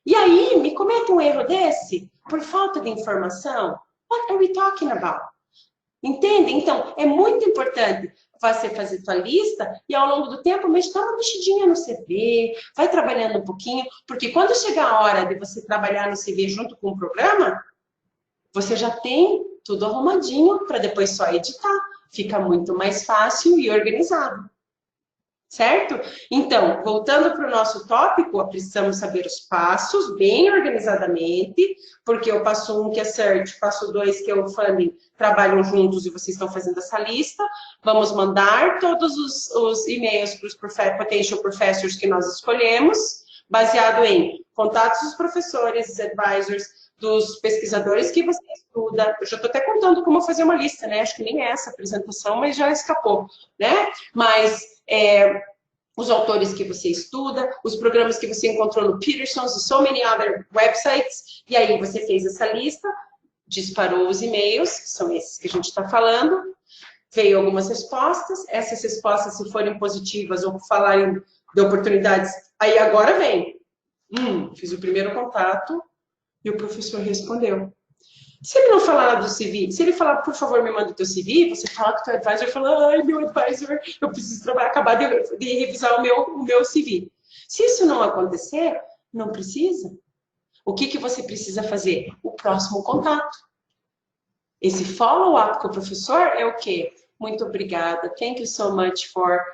E aí, me comete um erro desse por falta de informação? What are we talking about? Entende? Então, é muito importante você fazer sua lista e ao longo do tempo, mas dá uma mexidinha no CV, vai trabalhando um pouquinho, porque quando chegar a hora de você trabalhar no CV junto com o programa, você já tem tudo arrumadinho para depois só editar. Fica muito mais fácil e organizado. Certo? Então, voltando para o nosso tópico, precisamos saber os passos bem organizadamente, porque o passo 1, que é search, passo 2, que é o funding, trabalham juntos e vocês estão fazendo essa lista. Vamos mandar todos os e-mails para os potential professors que nós escolhemos, baseado em contatos dos professores, advisors, dos pesquisadores que você estuda. Eu já estou até contando como fazer uma lista, né? Acho que nem é essa apresentação, mas já escapou, né? Mas os autores que você estuda, os programas que você encontrou no Peterson's e so many other websites, e aí você fez essa lista, disparou os e-mails, que são esses que a gente está falando, veio algumas respostas, essas respostas, se forem positivas ou falarem de oportunidades, aí agora vem. Fiz o primeiro contato e o professor respondeu. Se ele não falar do CV, se ele falar, por favor, me manda o teu CV, você fala com o teu advisor e fala, ai, meu advisor, eu preciso acabar de revisar o meu CV. Se isso não acontecer, não precisa. O que você precisa fazer? O próximo contato. Esse follow-up com o professor é o quê? Muito obrigada. Thank you so much for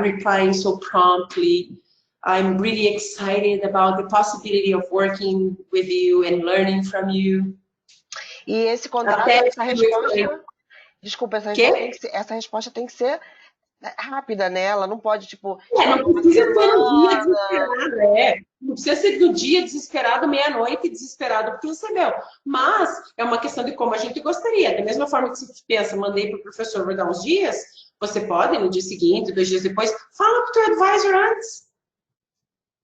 replying so promptly. I'm really excited about the possibility of working with you and learning from you. E esse contato, essa resposta, desculpa, essa resposta tem que ser rápida, né? Ela não pode, tipo... não precisa ser no dia desesperado, Não precisa ser no dia desesperado, meia-noite desesperado, porque recebeu. Mas é uma questão de como a gente gostaria. Da mesma forma que você pensa, mandei para o professor, vai dar uns dias, você pode, no dia seguinte, 2 dias depois, fala para o teu advisor antes.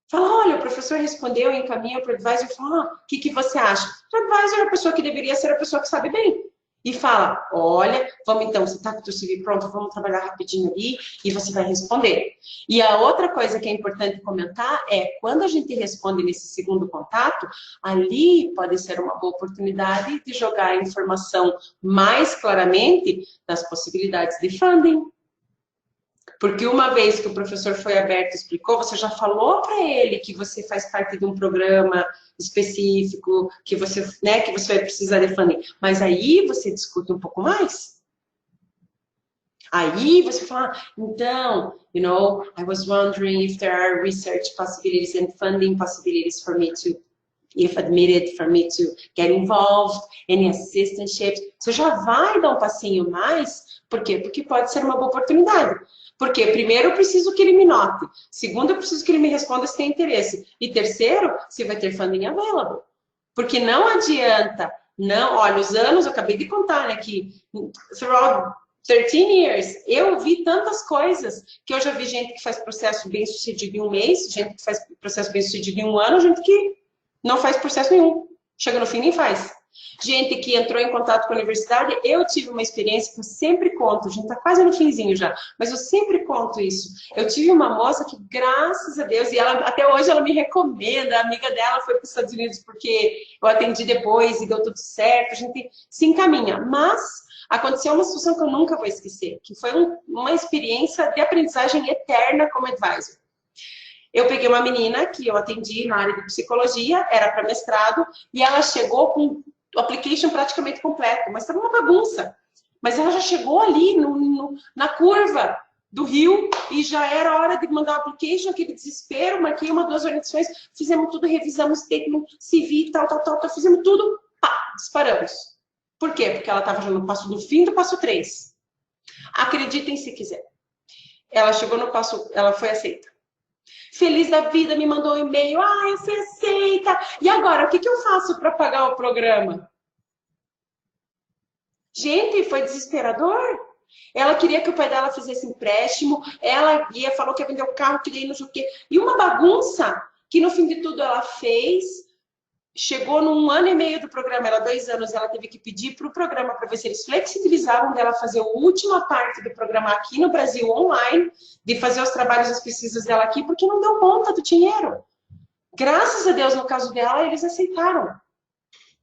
Fala, olha, o professor respondeu, encaminha para o advisor e fala, o que você acha? O advisor é a pessoa que deveria ser a pessoa que sabe bem. E fala, olha, vamos então, você está com o teu CV pronto, vamos trabalhar rapidinho ali e você vai responder. E a outra coisa que é importante comentar é, quando a gente responde nesse segundo contato, ali pode ser uma boa oportunidade de jogar a informação mais claramente das possibilidades de funding. Porque uma vez que o professor foi aberto e explicou, você já falou para ele que você faz parte de um programa específico, que você vai precisar de funding. Mas aí você discute um pouco mais. Aí você fala, então, I was wondering if there are research possibilities and funding possibilities for me to, if admitted, for me to get involved, any assistantships. Você já vai dar um passinho mais, por quê? Porque pode ser uma boa oportunidade. Porque, primeiro, eu preciso que ele me note. Segundo, eu preciso que ele me responda se tem interesse. E terceiro, se vai ter funding available. Porque não adianta, olha, os anos, eu acabei de contar, né, que throughout 13 years, eu vi tantas coisas, que eu já vi gente que faz processo bem sucedido em 1 mês, gente que faz processo bem sucedido em 1 ano, gente que não faz processo nenhum. Chega no fim, nem faz. Gente que entrou em contato com a universidade, eu tive uma experiência que eu sempre conto, a gente tá quase no finzinho já, mas eu sempre conto isso. Eu tive uma moça que, graças a Deus, e ela até hoje ela me recomenda, a amiga dela foi para os Estados Unidos porque eu atendi depois e deu tudo certo, a gente se encaminha. Mas aconteceu uma situação que eu nunca vou esquecer, que foi uma experiência de aprendizagem eterna como advisor. Eu peguei uma menina que eu atendi na área de psicologia, era para mestrado, e ela chegou com o application praticamente completo, mas estava uma bagunça. Mas ela já chegou ali na curva do rio e já era hora de mandar o application, aquele desespero, marquei 2 orientações, fizemos tudo, revisamos statement, CV, tal, fizemos tudo, pá, disparamos. Por quê? Porque ela estava já no passo do fim do passo 3. Acreditem se quiser. Ela chegou no passo, ela foi aceita. Feliz da vida, me mandou um e-mail, eu fui aceita. E agora, o que eu faço para pagar o programa? Gente, foi desesperador. Ela queria que o pai dela fizesse empréstimo, ela falou que ia vender o carro, que daí não sei o quê. E uma bagunça que no fim de tudo ela fez. Chegou num 1 ano e meio do programa, ela 2 anos, ela teve que pedir para o programa para ver se eles flexibilizavam dela fazer a última parte do programa aqui no Brasil online, de fazer os trabalhos e as pesquisas dela aqui, porque não deu conta do dinheiro. Graças a Deus, no caso dela, eles aceitaram.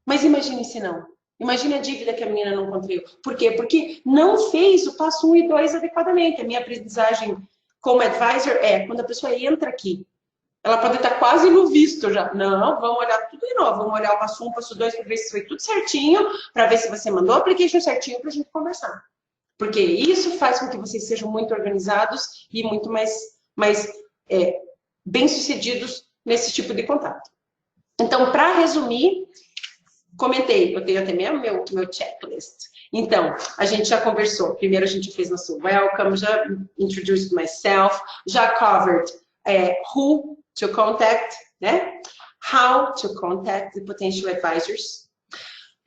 Mas imagine se não. Imagine a dívida que a menina não cumpriu. Por quê? Porque não fez o passo 1 e 2 adequadamente. A minha aprendizagem como advisor é, quando a pessoa entra aqui, ela pode estar quase no visto já. Não, vamos olhar tudo de novo. Vamos olhar o passo 1, passo 2, para ver se foi tudo certinho, para ver se você mandou o application certinho para a gente conversar. Porque isso faz com que vocês sejam muito organizados e muito mais bem-sucedidos nesse tipo de contato. Então, para resumir, comentei, eu tenho até mesmo meu checklist. Então, a gente já conversou. Primeiro a gente fez nosso welcome, já introduced myself, já covered who to contact, né? How to contact the potential advisors.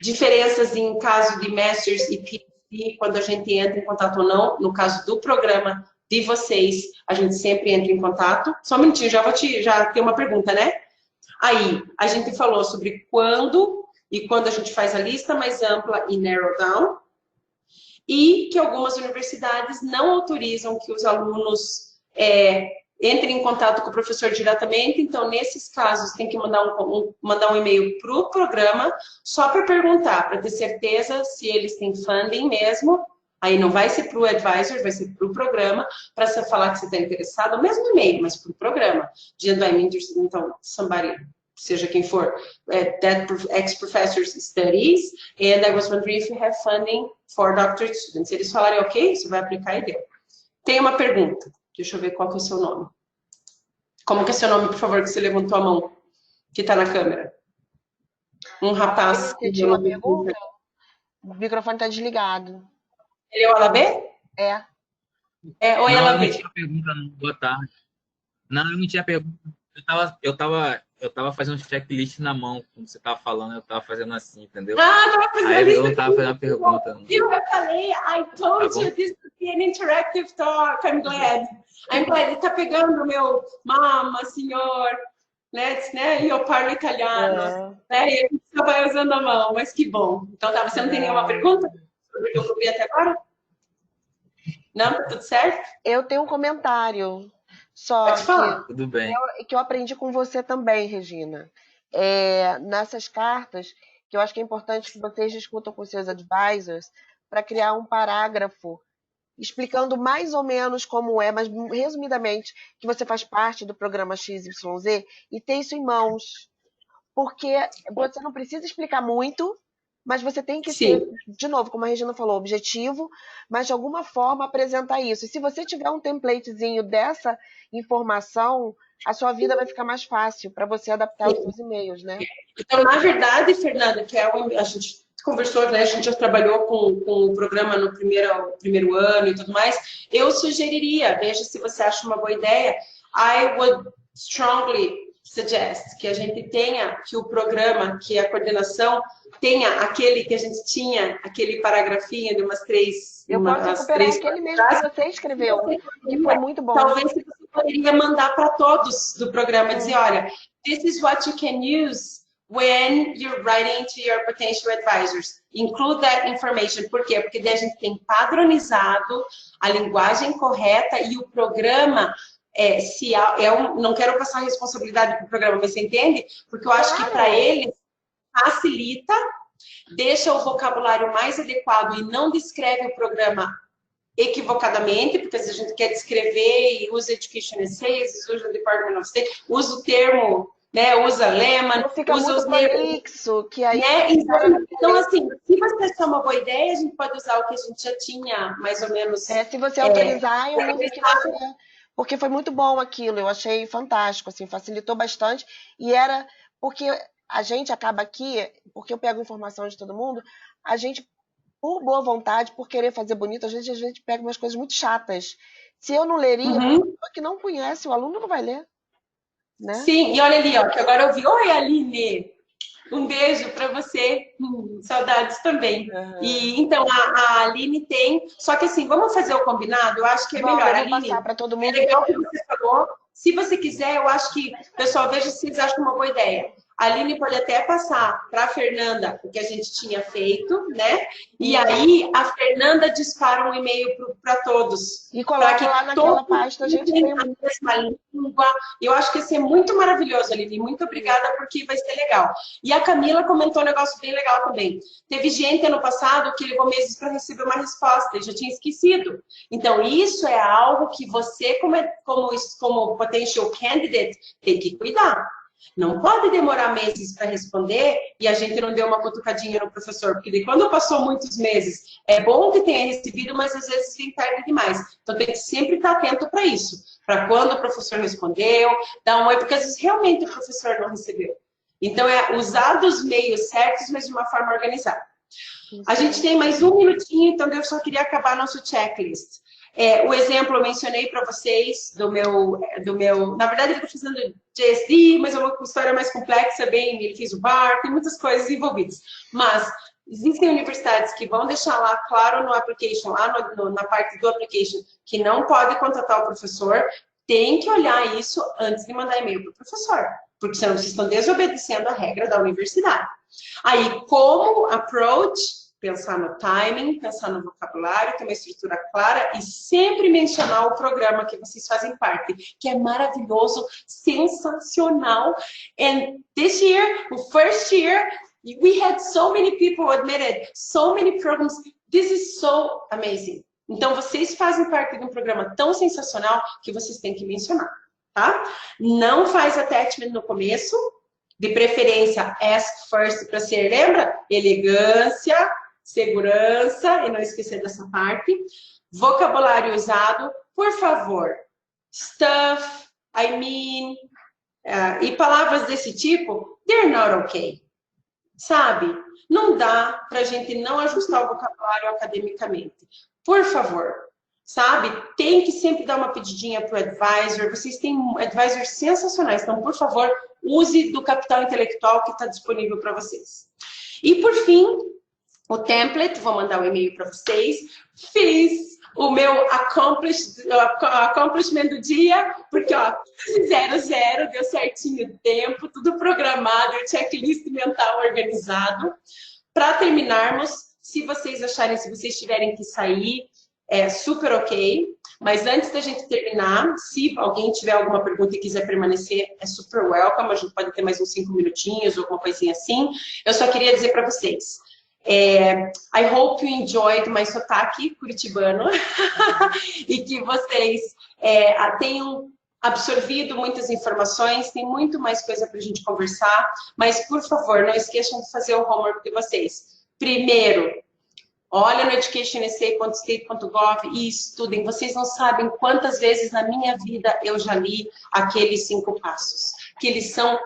Diferenças em caso de Masters e PhD, quando a gente entra em contato ou não. No caso do programa de vocês, a gente sempre entra em contato. Só um minutinho, já tem uma pergunta, né? Aí, a gente falou sobre quando a gente faz a lista mais ampla e narrow down. E que algumas universidades não autorizam que os alunos entrem em contato com o professor diretamente, então, nesses casos, tem que mandar um e-mail para o programa, só para perguntar, para ter certeza se eles têm funding mesmo, aí não vai ser para o advisor, vai ser para o programa, para você falar que você está interessado, o mesmo e-mail, mas para o programa, dizendo, I'm interested, então, somebody, seja quem for, that ex-professors studies, and I was wondering if you have funding for doctorate students. Se eles falarem, ok, você vai aplicar e deu. Tem uma pergunta. Deixa eu ver qual que é o seu nome. Como que é seu nome, por favor, que você levantou a mão, que está na câmera? Um rapaz. Você tinha uma pergunta? O microfone está desligado. Ele é o Alabê? É. Oi, Não, Alabê. eu não tinha pergunta, não. Boa tarde. Não, eu não tinha pergunta. Eu tava fazendo um checklist na mão, como você tava falando, eu tava fazendo assim, entendeu? Tava fazendo Aí isso. eu não tava fazendo a pergunta. Não. Eu falei, I told you this would be an interactive talk. I'm glad. Ele tá pegando o meu mama, senhor, né? E eu falo italiano. Né? E ele só vai usando a mão, mas que bom. Então, você não tem nenhuma pergunta sobre o que eu cobri até agora? Não? Tá tudo certo? Eu tenho um comentário. Só Pode falar. Tudo bem. que eu aprendi com você também, Regina. Nessas cartas, que eu acho que é importante que vocês discutam com seus advisors para criar um parágrafo explicando mais ou menos como é, mas resumidamente, que você faz parte do programa XYZ e ter isso em mãos. Porque você não precisa explicar muito, mas você tem que ser, de novo, como a Regina falou, objetivo, mas de alguma forma apresentar isso. E se você tiver um templatezinho dessa informação, a sua vida vai ficar mais fácil para você adaptar os seus e-mails, né? Então, na verdade, Fernanda, que a gente conversou, né? A gente já trabalhou com o programa no primeiro ano e tudo mais. Eu sugeriria, veja se você acha uma boa ideia, I would strongly suggest que a gente tenha, que o programa, que a coordenação tenha aquele que a gente tinha, aquele paragrafinho de umas três... Eu posso recuperar aquele mesmo que você escreveu, que foi muito bom. Talvez você poderia mandar para todos do programa, dizer, olha, this is what you can use when you're writing to your potential advisors. Include that information. Por quê? Porque daí a gente tem padronizado a linguagem correta e o programa... não quero passar a responsabilidade para o programa, mas você entende? Porque eu acho que para ele facilita, deixa o vocabulário mais adequado e não descreve o programa equivocadamente, porque se a gente quer descrever e usa Education Essays, usa o Department of State, usa o termo né? Usa lemon, Não fica usa muito os nervos, prolixo, que aí... né? Então, assim, se você achar uma boa ideia, a gente pode usar o que a gente já tinha, mais ou menos, Se você autorizar, eu uso o que organizado. você... Porque foi muito bom aquilo, eu achei fantástico, assim, facilitou bastante. E era porque a gente acaba aqui, porque eu pego informação de todo mundo, a gente, por boa vontade, por querer fazer bonito, a gente pega umas coisas muito chatas. Se eu não leria, a Uhum. pessoa que não conhece, o aluno não vai ler, né? Sim, e olha ali, ó, que agora eu vi. Oi, Aline! Um beijo para você. Saudades também. E então a Aline tem. Só que assim, vamos fazer o combinado? Eu acho que é melhor. Eu vou Aline, passar para todo é mundo. legal o que você falou. Se você quiser, eu acho que, pessoal, veja se vocês acham uma boa ideia. A Aline pode até passar para a Fernanda o que a gente tinha feito, né? E aí a Fernanda dispara um e-mail para todos. E Para coloca que lá naquela todos pasta, a gente tenham tem... a mesma língua. Eu acho que ia ser muito maravilhoso, Aline. Muito obrigada, porque vai ser legal. E a Camila comentou um negócio bem legal também. Teve gente ano passado que levou meses para receber uma resposta e já tinha esquecido. Então, isso é algo que você, como potential candidate, tem que cuidar. Não pode demorar meses para responder e a gente não deu uma cutucadinha no professor, porque quando passou muitos meses, é bom que tenha recebido, mas às vezes vem tarde demais. Então tem que sempre estar atento para isso, para quando o professor respondeu, dar um oi, porque às vezes realmente o professor não recebeu. Então é usar dos meios certos, mas de uma forma organizada. A gente tem mais um minutinho, então eu só queria acabar nosso checklist. O exemplo eu mencionei para vocês do meu, na verdade ele está fazendo GSD, mas é uma história mais complexa, bem, ele fez o bar, tem muitas coisas envolvidas. Mas existem universidades que vão deixar lá, claro, no application, lá na parte do application, que não pode contratar o professor, tem que olhar isso antes de mandar e-mail para o professor, porque senão vocês estão desobedecendo a regra da universidade. Aí, como approach, pensar no timing, pensar no vocabulário, ter uma estrutura clara e sempre mencionar o programa que vocês fazem parte, que é maravilhoso, sensacional. And this year, the first year, we had so many people admitted, so many programs. This is so amazing. Então, vocês fazem parte de um programa tão sensacional que vocês têm que mencionar, tá? Não faz attachment no começo, de preferência, ask first para ser, lembra? Elegância, segurança, e não esquecer dessa parte. Vocabulário usado, por favor. Stuff, I mean, e palavras desse tipo, they're not okay. Sabe? Não dá para a gente não ajustar o vocabulário academicamente. Por favor, sabe? Tem que sempre dar uma pedidinha para o advisor. Vocês têm advisors sensacionais, então, por favor, use do capital intelectual que está disponível para vocês. E, por fim, o template, vou mandar um e-mail para vocês. Fiz o meu accomplishment do dia, porque, ó, 00, deu certinho o tempo, tudo programado, checklist mental organizado. Para terminarmos, se vocês acharem, se vocês tiverem que sair, é super ok. Mas antes da gente terminar, se alguém tiver alguma pergunta e quiser permanecer, é super welcome. A gente pode ter mais uns 5 minutinhos, ou alguma coisinha assim. Eu só queria dizer para vocês. I hope you enjoyed my sotaque curitibano e que vocês tenham absorvido muitas informações, tem muito mais coisa para a gente conversar, mas por favor, não esqueçam de fazer o homework de vocês. Primeiro, olha no educationsa.state.gov e estudem. Vocês não sabem quantas vezes na minha vida eu já li aqueles 5 passos, que eles são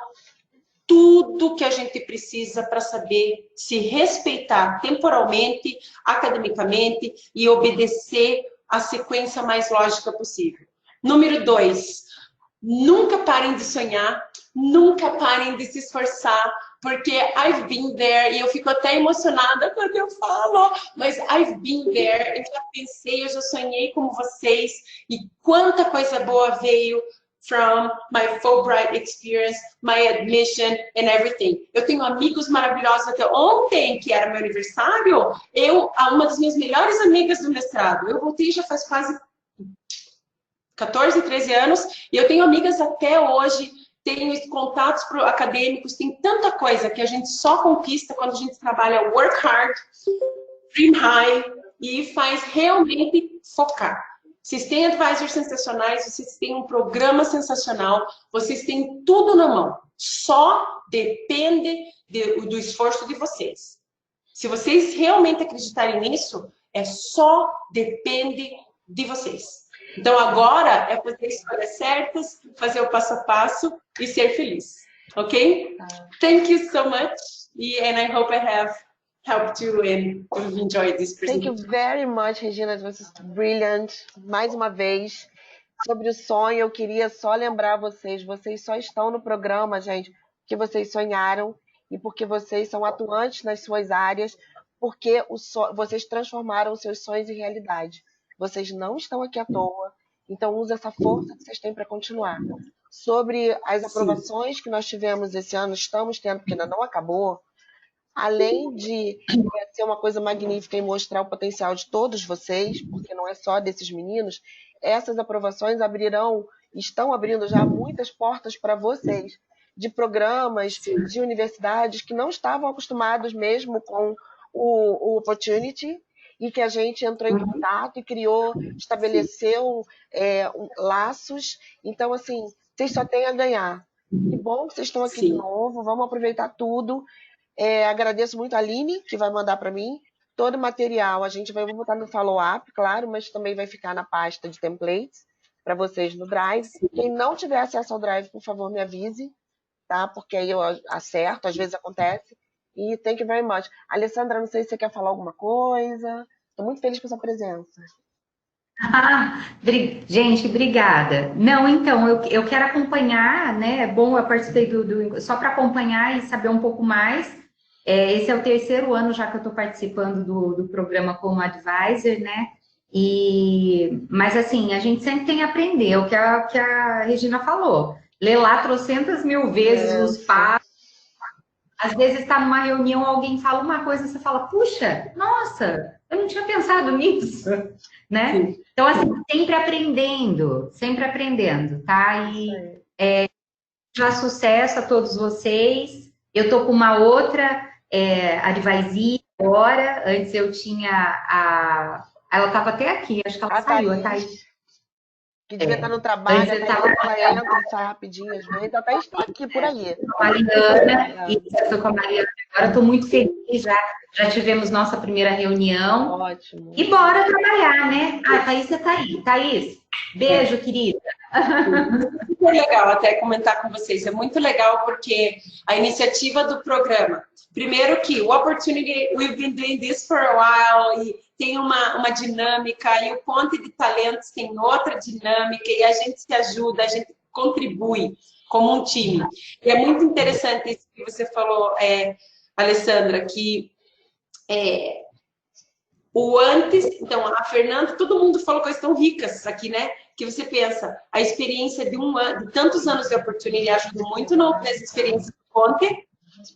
tudo que a gente precisa para saber se respeitar temporalmente, academicamente e obedecer a sequência mais lógica possível. Número 2, nunca parem de sonhar, nunca parem de se esforçar, porque I've been there, e eu fico até emocionada quando eu falo, mas I've been there, eu já pensei, eu já sonhei como vocês, e quanta coisa boa veio from my Fulbright experience, my admission and everything. Eu tenho amigos maravilhosos até ontem, que era meu aniversário, uma das minhas melhores amigas do mestrado, eu voltei já faz quase 14, 13 anos, e eu tenho amigas até hoje, tenho contatos acadêmicos, tem tanta coisa que a gente só conquista quando a gente trabalha work hard, dream high, e faz realmente focar. Vocês têm advisors sensacionais, vocês têm um programa sensacional, vocês têm tudo na mão. Só depende do esforço de vocês. Se vocês realmente acreditarem nisso, só depende de vocês. Então agora é fazer escolhas certas, fazer o passo a passo e ser feliz. Ok? Thank you so much, and I hope I have helped you and you've enjoyed this Thank you presentation. very much, Regina. This was brilliant. Mais uma vez, sobre o sonho, eu queria só lembrar vocês só estão no programa, gente, porque vocês sonharam e porque vocês são atuantes nas suas áreas, porque vocês transformaram os seus sonhos em realidade. Vocês não estão aqui à toa, então use essa força que vocês têm para continuar. Sobre as aprovações que nós tivemos esse ano, estamos tendo, porque ainda não acabou, além de ser uma coisa magnífica e mostrar o potencial de todos vocês, porque não é só desses meninos, essas aprovações estão abrindo já muitas portas para vocês, de programas, de universidades que não estavam acostumados mesmo com o Opportunity, e que a gente entrou em contato e estabeleceu laços. Então, assim, vocês só têm a ganhar. Que bom que vocês estão aqui de novo, vamos aproveitar tudo. Agradeço muito a Aline, que vai mandar para mim todo o material. A gente vai botar no follow-up, claro, mas também vai ficar na pasta de templates para vocês no Drive. Quem não tiver acesso ao Drive, por favor, me avise, tá? Porque aí eu acerto, às vezes acontece. E thank you very much. Alessandra, não sei se você quer falar alguma coisa. Estou muito feliz com a sua presença. Gente, obrigada. Não, então, eu quero acompanhar, né? É bom, eu participei só para acompanhar e saber um pouco mais. Esse é o 3º ano já que eu estou participando do programa como advisor, né? Mas, assim, a gente sempre tem a aprender, é o que a Regina falou. Ler lá trocentas mil vezes os passos. Às vezes está numa reunião, alguém fala uma coisa e você fala, puxa, nossa, eu não tinha pensado nisso, né? Sim. Então, assim, sempre aprendendo, tá? E já sucesso a todos vocês. Eu tô com uma outra advisory agora. Antes eu tinha ela estava até aqui, acho que ela saiu, a Thaís. Que devia estar no trabalho, ela entra e sai rapidinho, às vezes, até está aqui por aí. Mariana, estou com a Mariana. Agora estou muito feliz, já tivemos nossa primeira reunião. Ótimo. E bora trabalhar, né? Thaís, você tá aí. Thaís, beijo, querida. Muito legal até comentar com vocês. É muito legal porque a iniciativa do programa, primeiro que o Opportunity, we've been doing this for a while, e tem uma dinâmica, e o Ponte de Talentos tem outra dinâmica, e a gente se ajuda, a gente contribui como um time. E é muito interessante isso que você falou, Alessandra, que o antes, então, a Fernanda, todo mundo falou coisas tão ricas aqui, né? Que você pensa, a experiência de de tantos anos de Opportunity ajuda muito nessa experiência do Ponte,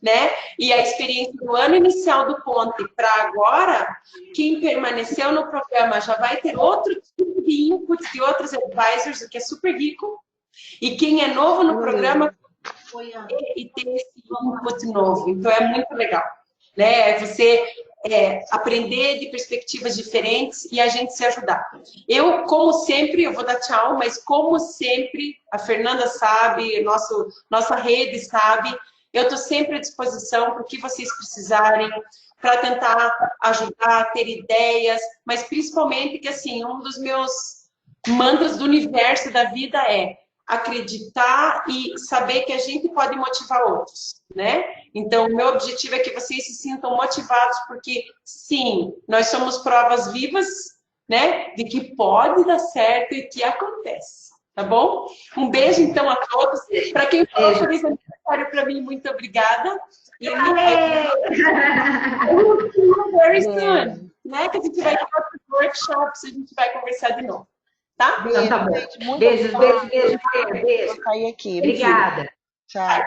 né? E a experiência do ano inicial do Ponte para agora, quem permaneceu no programa já vai ter outro tipo de input de outros advisors, o que é super rico. E quem é novo no programa e tem esse input novo. Então é muito legal, né? Você aprender de perspectivas diferentes e a gente se ajudar. Eu, como sempre, eu vou dar tchau, mas como sempre, a Fernanda sabe, nossa rede sabe, eu estou sempre à disposição para o que vocês precisarem, para tentar ajudar, ter ideias, mas principalmente que, assim, um dos meus mantras do universo da vida é acreditar e saber que a gente pode motivar outros, né? Então, o meu objetivo é que vocês se sintam motivados, porque, sim, nós somos provas vivas, né, de que pode dar certo e que acontece, tá bom? Um beijo, então, a todos. Para quem falou feliz aniversário para mim, muito obrigada. E very soon, né? Que a gente vai ter outros workshops, a gente vai conversar de novo. Tá? Beijo, Então, tá bom. Gente, muito Beijo. Vou sair aqui. Obrigada. Tchau.